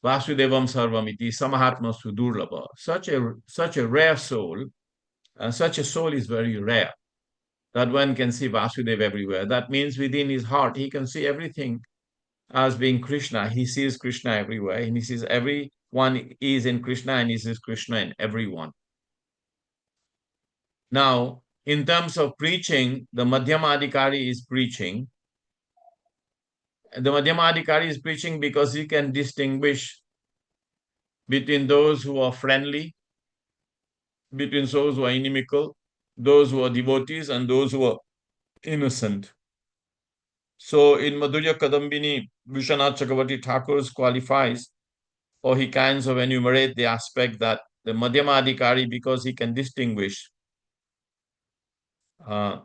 Vasudevam Sarvamiti Samahatma Sudurlabha. Such a rare soul, and such a soul is very rare, that one can see Vasudeva everywhere. That means within his heart, he can see everything as being Krishna. He sees Krishna everywhere, and he sees everyone is in Krishna, and he sees Krishna in everyone. Now, in terms of preaching, the Madhyamadikari is preaching. The Madhyamadikari is preaching because he can distinguish between those who are friendly, between those who are inimical, those who are devotees, and those who are innocent. So in Madhurya Kadambini, Vishwanath Chakravarti Thakur qualifies, or he kinds of enumerate the aspect that the Madhyamadikari, because he can distinguish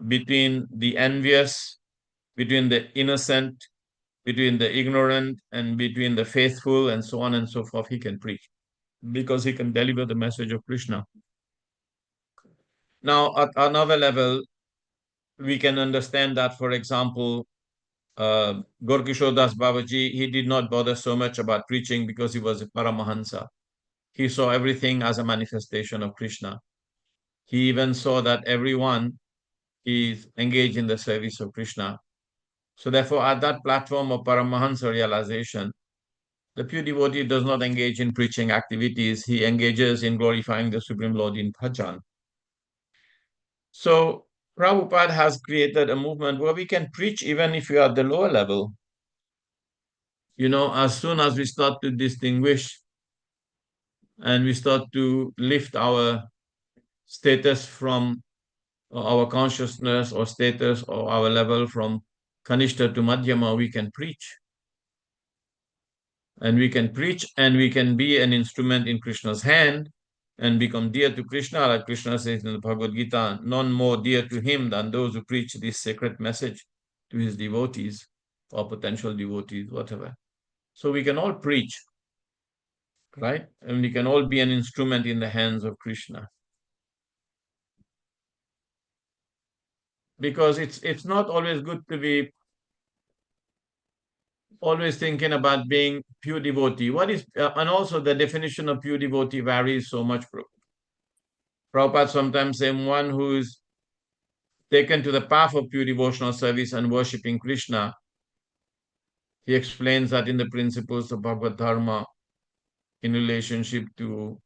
between the envious, between the innocent, between the ignorant, and between the faithful, and so on and so forth, he can preach, because he can deliver the message of Krishna. Now, at another level, we can understand that, for example, Gorkishore Das Babaji, he did not bother so much about preaching because he was a Paramahansa. He saw everything as a manifestation of Krishna. He even saw that everyone is engaged in the service of Krishna. So therefore, at that platform of Paramahansa realization, the pure devotee does not engage in preaching activities. He engages in glorifying the Supreme Lord in bhajan. So Prabhupada has created a movement where we can preach even if you are at the lower level. You know, as soon as we start to distinguish and we start to lift our status from our consciousness or status or our level from Kanishta to Madhyama, we can preach. And we can preach, and we can be an instrument in Krishna's hand and become dear to Krishna, like Krishna says in the Bhagavad Gita, none more dear to him than those who preach this sacred message to his devotees or potential devotees, whatever. So we can all preach, right? And we can all be an instrument in the hands of Krishna. Because it's not always good to be always thinking about being pure devotee. What is, and also the definition of pure devotee varies so much. Prabhupada sometimes says one who is taken to the path of pure devotional service and worshipping Krishna. He explains that in the principles of Bhagavad Dharma in relationship to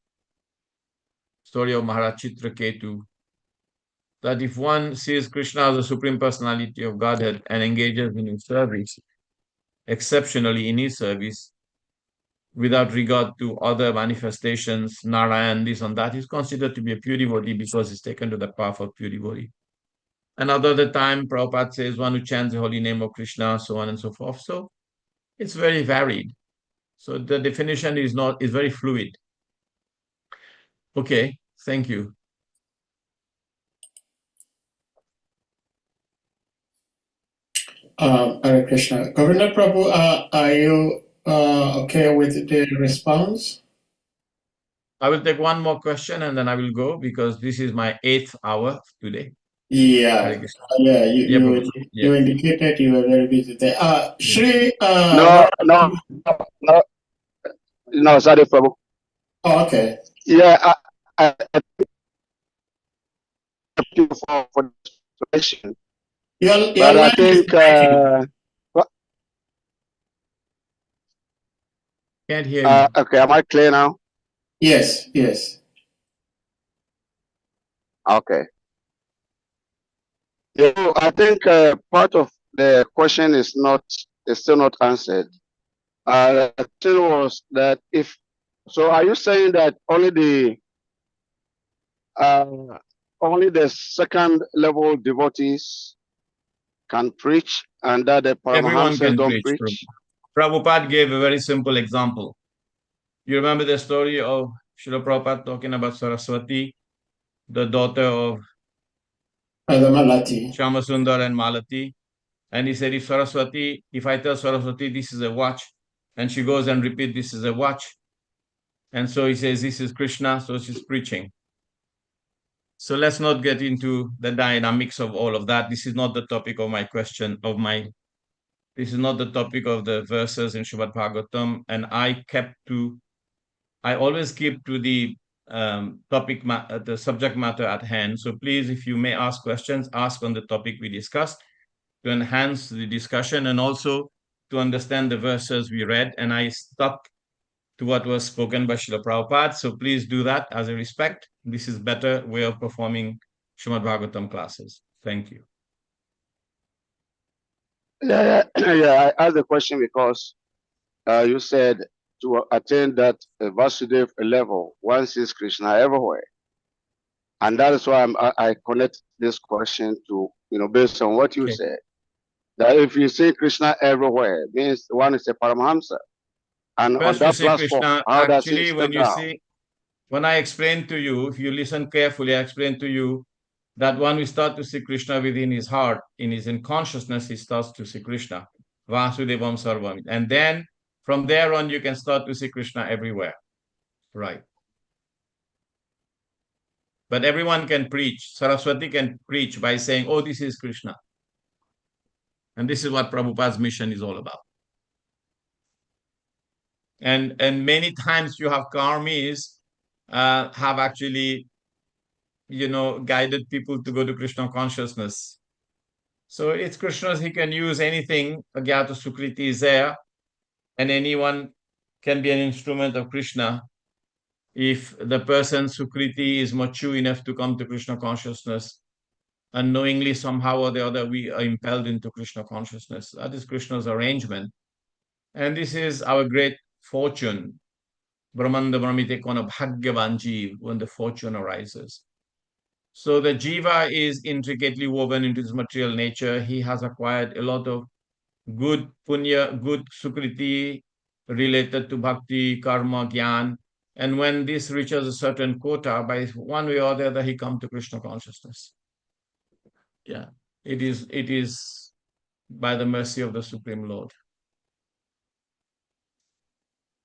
story of Maharaj Chitraketu, that if one sees Krishna as the Supreme Personality of Godhead and engages in his service, exceptionally in his service, without regard to other manifestations, Narayan, this and that, is considered to be a pure devotee because he's taken to the path of pure devotee. Another the time, Prabhupada says one who chants the holy name of Krishna, so on and so forth. So it's very varied. So the definition is very fluid. Okay, thank you. Hare Krishna. Governor Prabhu, are you okay with the response? I will take one more question and then I will go because this is my 8th hour today. Yeah, Hare Krishna. yeah. Yeah, Prabhu. You Yes. indicated you were very busy there. Shri. No, no, no, no, sorry, Prabhu. Oh, okay. Yeah, I thank you for the question. Your But I line is think, breaking. Can't hear you. okay, am I clear now? Yes, yes. Okay. Yeah, so I think part of the question is still not answered. The question was that are you saying that only the second level devotees can preach and that the Everyone Paramahamsas can don't preach. preach? Prabhupada gave a very simple example. You remember the story of Srila Prabhupada talking about Saraswati, the daughter of Malati. Shyamasundar and Malati. And he said, if I tell Saraswati this is a watch, and she goes and repeats this is a watch, and so he says this is Krishna, so she's preaching. So let's not get into the dynamics of all of that. This is not the topic of my question, this is not the topic of the verses in Srimad Bhagavatam, and I always keep to the the subject matter at hand. So please, if you may ask questions, ask on the topic we discussed to enhance the discussion and also to understand the verses we read. And I stuck to what was spoken by Srila Prabhupada. So please do that as a respect. This is better way of performing Srimad Bhagavatam classes. Thank you. Yeah, yeah. I asked the question because you said to attain that Vasudev level, one sees Krishna everywhere. And that is why I connect this question to, based on what you said, that if you see Krishna everywhere, means one is a Paramahamsa. And on First, to that see platform, Krishna, how does he actually, step down? when I explain to you, if you listen carefully, I explain to you that when we start to see Krishna within his heart, in his consciousness, he starts to see Krishna, Vasudevam Sarvam. And then from there on, you can start to see Krishna everywhere. Right. But everyone can preach. Saraswati can preach by saying, oh, this is Krishna. And this is what Prabhupada's mission is all about. And many times you have karmis have actually, guided people to go to Krishna consciousness. So it's Krishna's, he can use anything. Agyata Sukriti is there, and anyone can be an instrument of Krishna if the person's Sukriti is mature enough to come to Krishna consciousness. Unknowingly, somehow or the other, we are impelled into Krishna consciousness. That is Krishna's arrangement. And this is our great fortune. Brahmanda Brahmite Kona Bhagyavan Jeev, when the fortune arises. So the jiva is intricately woven into his material nature. He has acquired a lot of good punya, good sukriti related to bhakti, karma, gyan. And when this reaches a certain quota, by one way or the other, he comes to Krishna consciousness. Yeah, it is by the mercy of the Supreme Lord.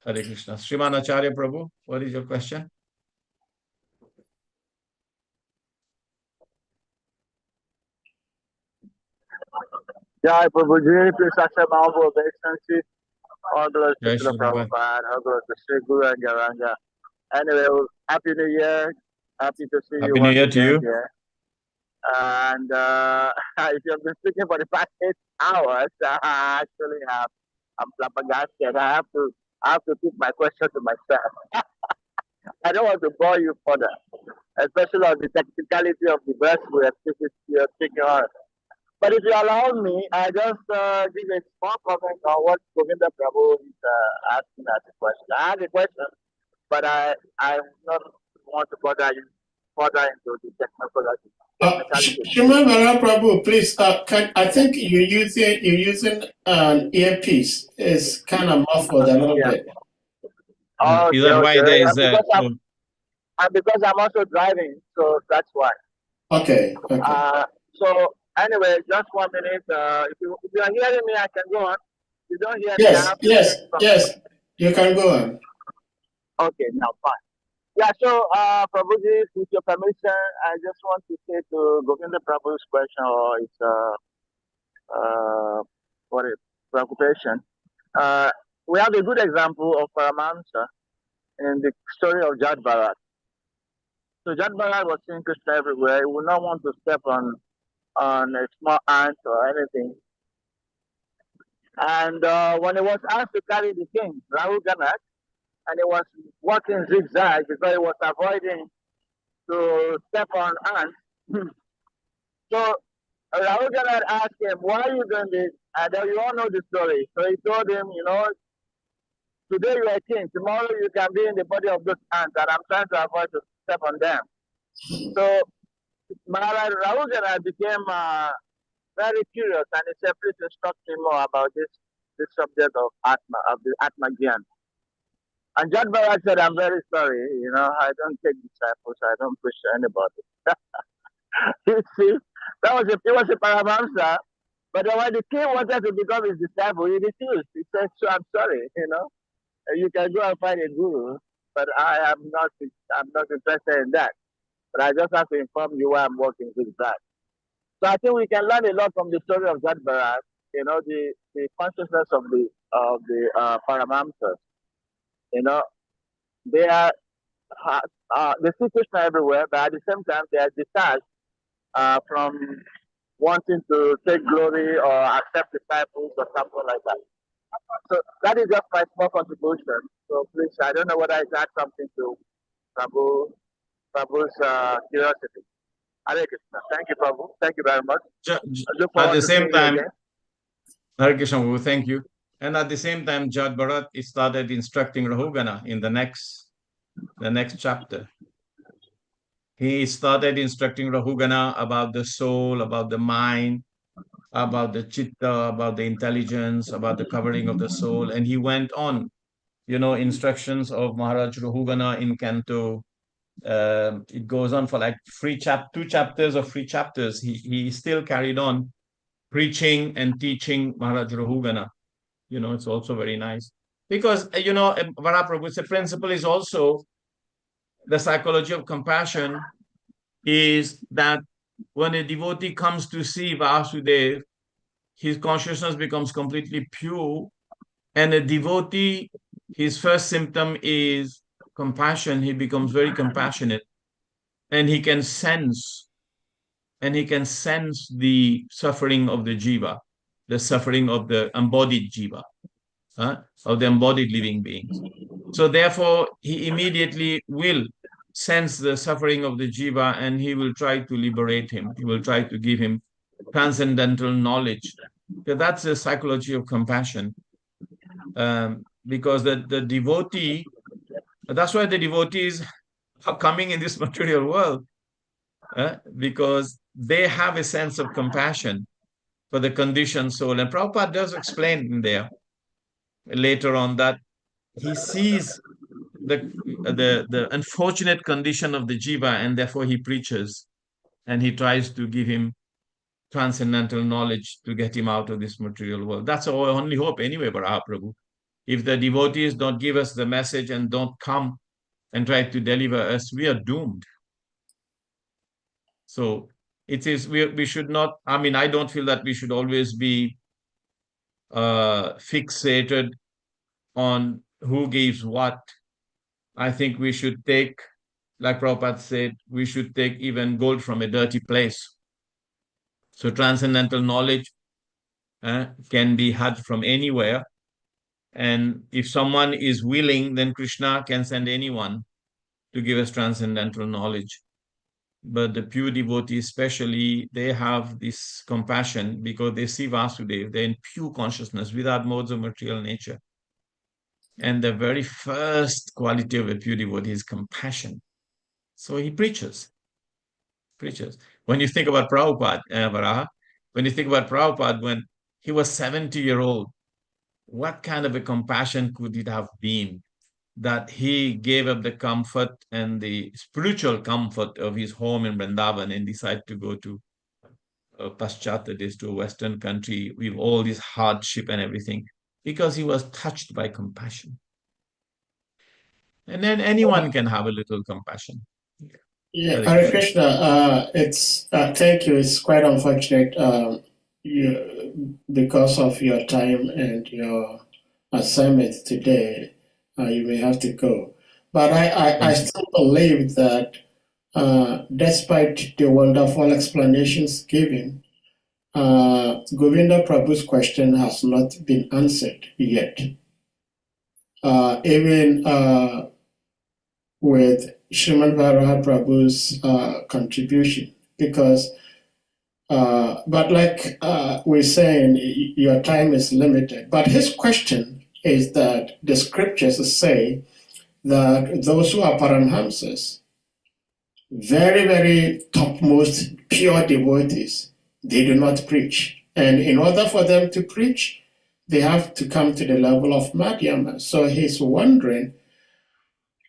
Hare Krishna. Sriman Acharya Prabhu, what is your question? Jai Prabhuji, please accept my humble obeisance. All glory to Jai the Shri Prabhupada. Prabhupada, all glory to Sri Guru and Garanga. Anyway, Happy New Year. Happy to see you Happy New once Year to again you. here. And if you have been speaking for the past 8 hours, I actually I'm flabbergasted. I have to keep my question to myself. I don't want to bore you further, especially on the technicality of the verse we are speaking on. But if you allow me, I just give a small comment on what Govinda Prabhu is asking as a question. I have a question, but I not want to bother you further into the technicality. Shrimad Prabhu, please. I think you're using an earpiece. It's kind of muffled a little bit. Is that why there is a... And because I'm also driving, so that's why. Okay. So anyway, just 1 minute. If you are hearing me, I can go on. If you don't hear me, I have to Yes. You can go on. Okay, now fine. Yeah, so, Prabhuji, with your permission, I just want to say to Govinda Prabhu's question or his what is preoccupation. Uh, we have a good example of Paramahansa in the story of Jad Bharat. So Jad Bharat was seeing Krishna everywhere. He would not want to step on a small ant or anything. And when he was asked to carry the king, Rahul Ganak, and he was walking zigzag because he was avoiding to step on ants. So Rahul Ganak asked him, "Why are you doing this?" And you all know the story. So he told him, today you are king, tomorrow you can be in the body of those ants, and I'm trying to avoid to step on them. So Maharaj Rahul Ganak became very curious, and he said, "Please instruct me more about this subject of Atma, of the Atma Gyan." And Jad Bharat said, "I'm very sorry, I don't take disciples, I don't push anybody." You see, it was a Paramahamsa, but then when the king wanted to become his disciple, he refused. He said, "So I'm sorry, you can go and find a guru, but I'm not interested in that. But I just have to inform you why I'm working with that." So I think we can learn a lot from the story of Jad Bharat, the consciousness of the Paramahamsas. They are they see Krishna everywhere, but at the same time they are detached from wanting to take glory or accept disciples or something like that. So that is just my small contribution. So please, I don't know whether it adds something to Prabhu's curiosity. Hare Krishna. Thank you, Prabhu. Thank you very much. I look At forward the to seeing same you time, again. Hare Krishna, Prabhu, thank you. And at the same time, Jad Bharat started instructing Rahugana in the next chapter. He started instructing Rahugana about the soul, about the mind, about the chitta, about the intelligence, about the covering of the soul. And he went on, instructions of Maharaj Rahugana in Canto. It goes on for like 2 chapters or 3 chapters. He still carried on preaching and teaching Maharaj Rahugana. It's also very nice. Because, Varaprabhu, the principle is also the psychology of compassion is that when a devotee comes to see Vasudev, his consciousness becomes completely pure. And a devotee, his first symptom is compassion. He becomes very compassionate, and he can sense the suffering of the jiva, the suffering of the embodied jiva, of the embodied living beings. So therefore, he immediately will sense the suffering of the jiva, and he will try to liberate him. He will try to give him transcendental knowledge. So that's the psychology of compassion. Because the devotee, that's why the devotees are coming in this material world, because they have a sense of compassion for the conditioned soul. And Prabhupada does explain in there later on that he sees the unfortunate condition of the jiva, and therefore he preaches, and he tries to give him transcendental knowledge to get him out of this material world. That's our only hope anyway, Prabhu. If the devotees don't give us the message and don't come and try to deliver us, we are doomed. So we should not, I don't feel that we should always be fixated on who gives what. I think we should take, like Prabhupada said, we should take even gold from a dirty place. So transcendental knowledge can be had from anywhere. And if someone is willing, then Krishna can send anyone to give us transcendental knowledge. But the pure devotees, especially, they have this compassion because they see Vasudev, they're in pure consciousness without modes of material nature. And the very first quality of a pure devotee is compassion. So he preaches. When you think about Prabhupada, Varaha, when he was 70-year-old, what kind of a compassion could it have been that he gave up the comfort and the spiritual comfort of his home in Vrindavan and decided to go to Paschata Desh, to a Western country with all this hardship and everything, because he was touched by compassion. And then anyone can have a little compassion. Yeah, Hare Hare Krishna. Krishna, it's thank you. It's quite unfortunate because of your time and your assignment today, you may have to go. But I Thank you. still believe that despite the wonderful explanations given, Govinda Prabhu's question has not been answered yet. Even with Srimad Varaha Prabhu's contribution, because but like we're saying, your time is limited. But his question is that the scriptures say that those who are Paramhamsas, very, very topmost pure devotees, they do not preach. And in order for them to preach, they have to come to the level of Madhyama. So he's wondering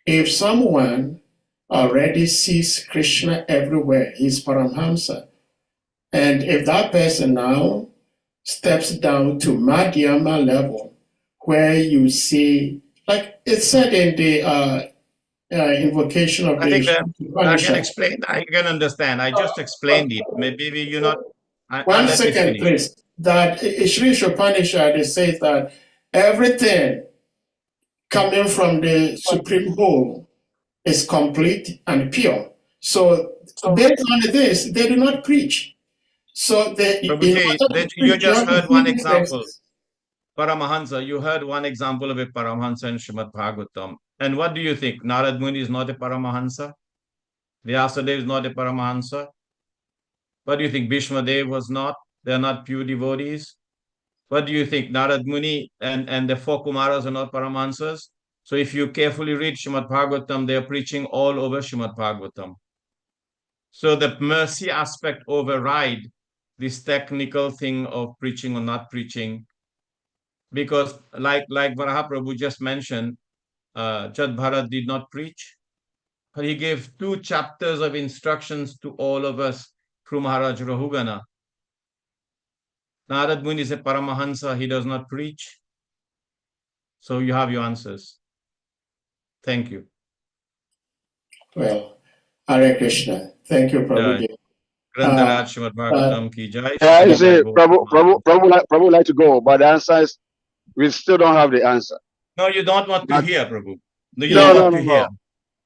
if someone already sees Krishna everywhere, he's Paramhamsa, and if that person now steps down to Madhyama level, where you see, like it said in the invocation of I think that I can Upanishad. explain. I can understand. I just explained it. Maybe you're not. One Let me second, finish. please. That Sri Upanishad says that everything coming from the supreme whole is complete and pure. So based on this, they do not preach. So Prabhuji, you just heard one example. Paramahansa, you heard one example of a Paramahansa in Srimad Bhagavatam. And what do you think? Narad Muni is not a Paramahansa? Vyasadeva is not a Paramahansa? What do you think? Bhishma Dev was not? They are not pure devotees? What do you think? Narad Muni and the four Kumaras are not Paramahansas? So if you carefully read Srimad Bhagavatam, they are preaching all over Srimad Bhagavatam. So the mercy aspect override this technical thing of preaching or not preaching. Because like Varaha Prabhu just mentioned, Jad Bharat did not preach. But he gave 2 chapters of instructions to all of us through Maharaj Rahugana. Narad Muni is a Paramahansa, he does not preach. So you have your answers. Thank you. Well, Hare Krishna. Thank you, Prabhuji. Grantaraj Srimad Bhagavatam ki jai. Yeah, you see, Prabhu Prabhu would like to go, but the answer is we still don't have the answer. No, you don't want to But- hear, Prabhu. No, you No, don't no, want no, to hear.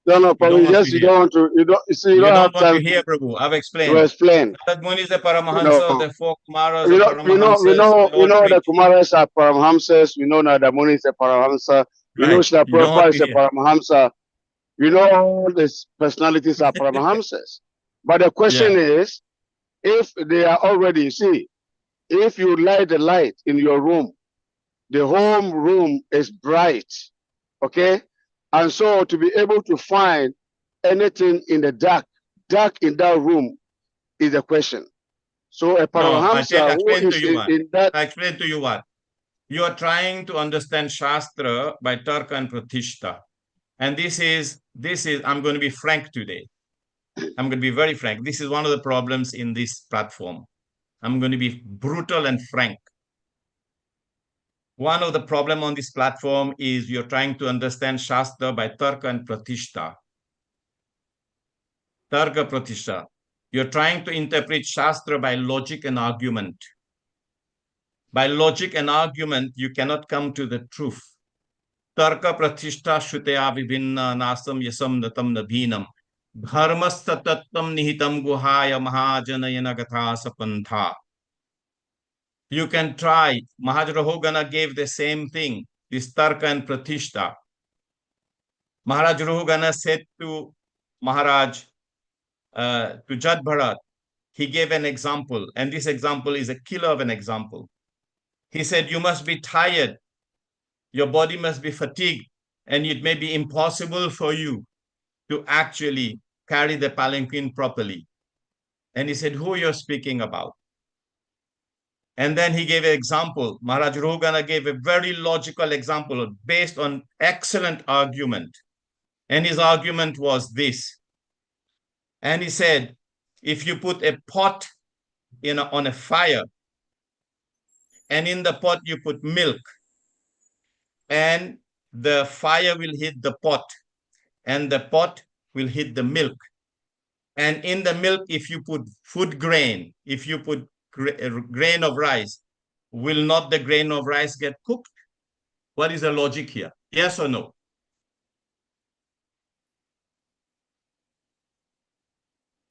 No, don't Prabhu, want just to you hear. don't want to, you see, you You don't don't have want to time hear, Prabhu. I've to explained. explain. Narad Muni is a Paramahansa, No. the 4 Kumaras We are know, we know, Paramahansas. we know, they we all know preach. the Kumaras are Paramhamsas. We know Nada Muni is a Paramhamsa. We know Right. Srila You don't want Prabhupada is to a hear. Paramhamsa. We know all these personalities are Paramhamsas. But the question is, if they are already, see, if you light the light in your room, the whole room is bright, okay? And so to be able to find anything in the dark in that room is the question. So a No, I Paramahamsa who explain to is you what. in that, I explain to you what. You are trying to understand Shastra by Tarka and Pratishta. And this is, I'm going to be frank today. I'm going to be very frank. This is one of the problems in this platform. I'm going to be brutal and frank. One of the problem on this platform is you're trying to understand Shastra by Tarka and Pratishta. Tarka Pratishta. You're trying to interpret Shastra by logic and argument. By logic and argument, you cannot come to the truth. Tarka Pratishta Shruteya Vibhinna Nasam Yasam Natam Nabhinam. Dharmastha Tattvam Nihitam Guhaya Mahajanayana Gatha Sapantha. You can try. Maharaj Rahugana gave the same thing, this Tarka and Pratishta. Maharaj Rahugana said to Maharaj, to Jad Bharat, he gave an example, and this example is a killer of an example. He said, you must be tired, your body must be fatigued, and it may be impossible for you to actually carry the palanquin properly. And he said, who you're speaking about? And then he gave an example. Maharaj Rahugana gave a very logical example based on excellent argument. And his argument was this. And he said, if you put a pot on a fire, and in the pot you put milk, and the fire will hit the pot, and the pot will hit the milk. And in the milk, if you put food grain, if you put grain of rice, will not the grain of rice get cooked? What is the logic here? Yes or no?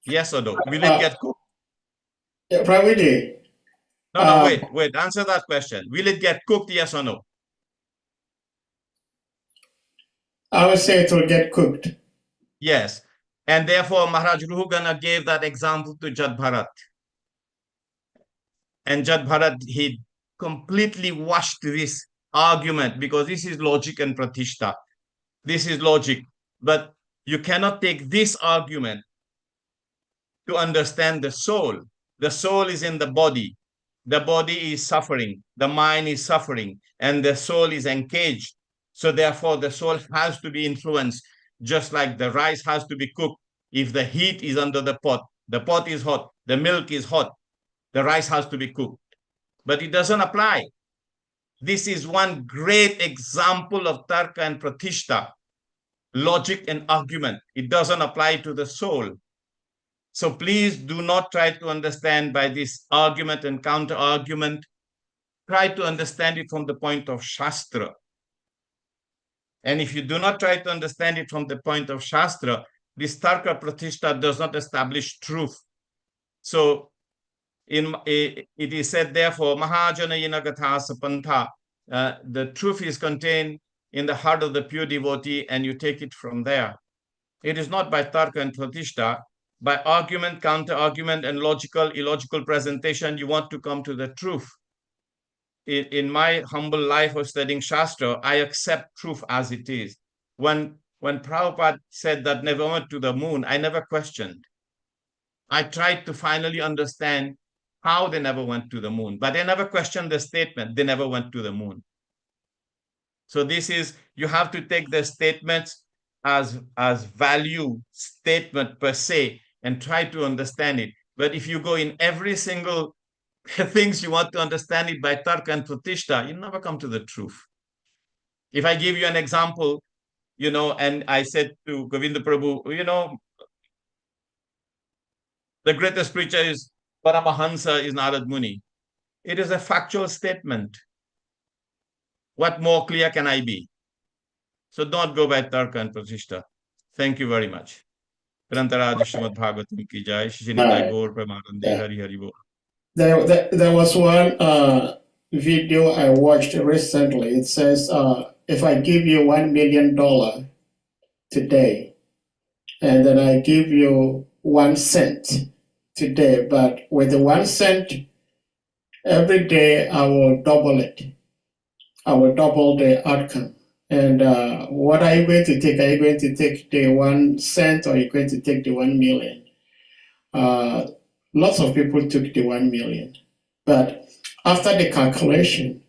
Yes or no? Will it get cooked? Prabhuji. No, wait. Answer that question. Will it get cooked? Yes or no? I would say it will get cooked. Yes. And therefore, Maharaj Ruhugana gave that example to Jad Bharat. And Jad Bharat, he completely washed this argument because this is logic and pratishta. This is logic. But you cannot take this argument to understand the soul. The soul is in the body. The body is suffering. The mind is suffering. And the soul is engaged. So therefore, the soul has to be influenced, just like the rice has to be cooked. If the heat is under the pot is hot, the milk is hot, the rice has to be cooked. But it doesn't apply. This is one great example of tarka and pratishta, logic and argument. It doesn't apply to the soul. So please do not try to understand by this argument and counter argument. Try to understand it from the point of Shastra. And if you do not try to understand it from the point of Shastra, this tarka pratishta does not establish truth. So it is said, therefore, Mahajanayana Gatha Sapantha, the truth is contained in the heart of the pure devotee, and you take it from there. It is not by tarka and pratishta, by argument, counter-argument, and logical, illogical presentation, you want to come to the truth. In my humble life of studying Shastra, I accept truth as it is. When Prabhupada said that never went to the moon, I never questioned. I tried to finally understand how they never went to the moon, but I never questioned the statement, they never went to the moon. So this is, you have to take the statements as value statement per se and try to understand it. But if you go in every single things you want to understand it by tarka and pratishta, you never come to the truth. If I give you an example, and I said to Govinda Prabhu, the greatest preacher is Paramahansa is Narad Muni. It is a factual statement. What more clear can I be? So don't go by tarka and pratishta. Thank you very much. Grantaraj Srimad Bhagavatam ki jai, Shishinitai Gaur Premanande Hari Hari Bol. There was one video I watched recently. It says, if I give you $1 million today, and then I give you 1 cent today, but with the 1 cent, every day I will double it. I will double the outcome. And what are you going to take? Are you going to take the 1 cent, or are you going to take the 1 million? Lots of people took the 1 million. But after the calculation,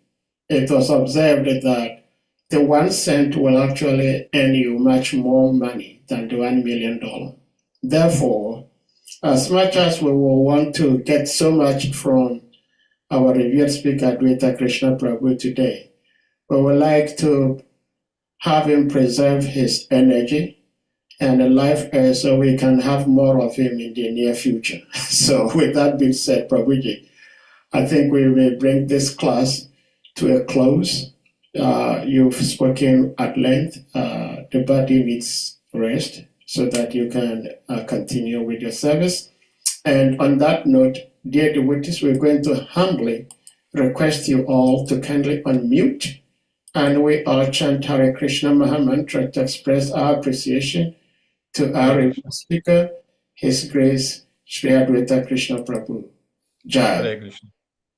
it was observed that the 1 cent will actually earn you much more money than the $1 million. Therefore, as much as we will want to get so much from our revered speaker, ADVAITA KRISHNA Prabhu today, we would like to have him preserve his energy and life so we can have more of him in the near future. So with that being said, Prabhuji, I think we will bring this class to a close. You've spoken at length. The body needs rest so that you can continue with your service. And on that note, dear devotees, we're going to humbly request you all to kindly unmute, and we all chant Hare Krishna Maha Mantra to express our appreciation to our speaker, His Grace Sri ADVAITA KRISHNA Prabhu. Jai. Hare Krishna.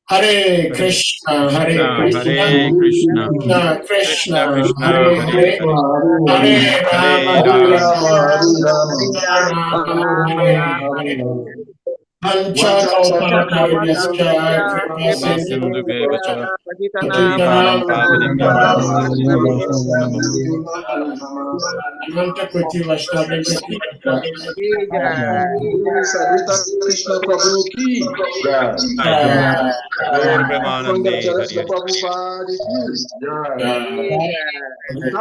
Hare Krishna, Hare Krishna, Hare Krishna, Krishna, Krishna, Hare Hare Hare, Hare Rama, Hare Rama, Krishna Prabhu ki Jai. Gaur Premanande Hari Hari. Prabhupada ki.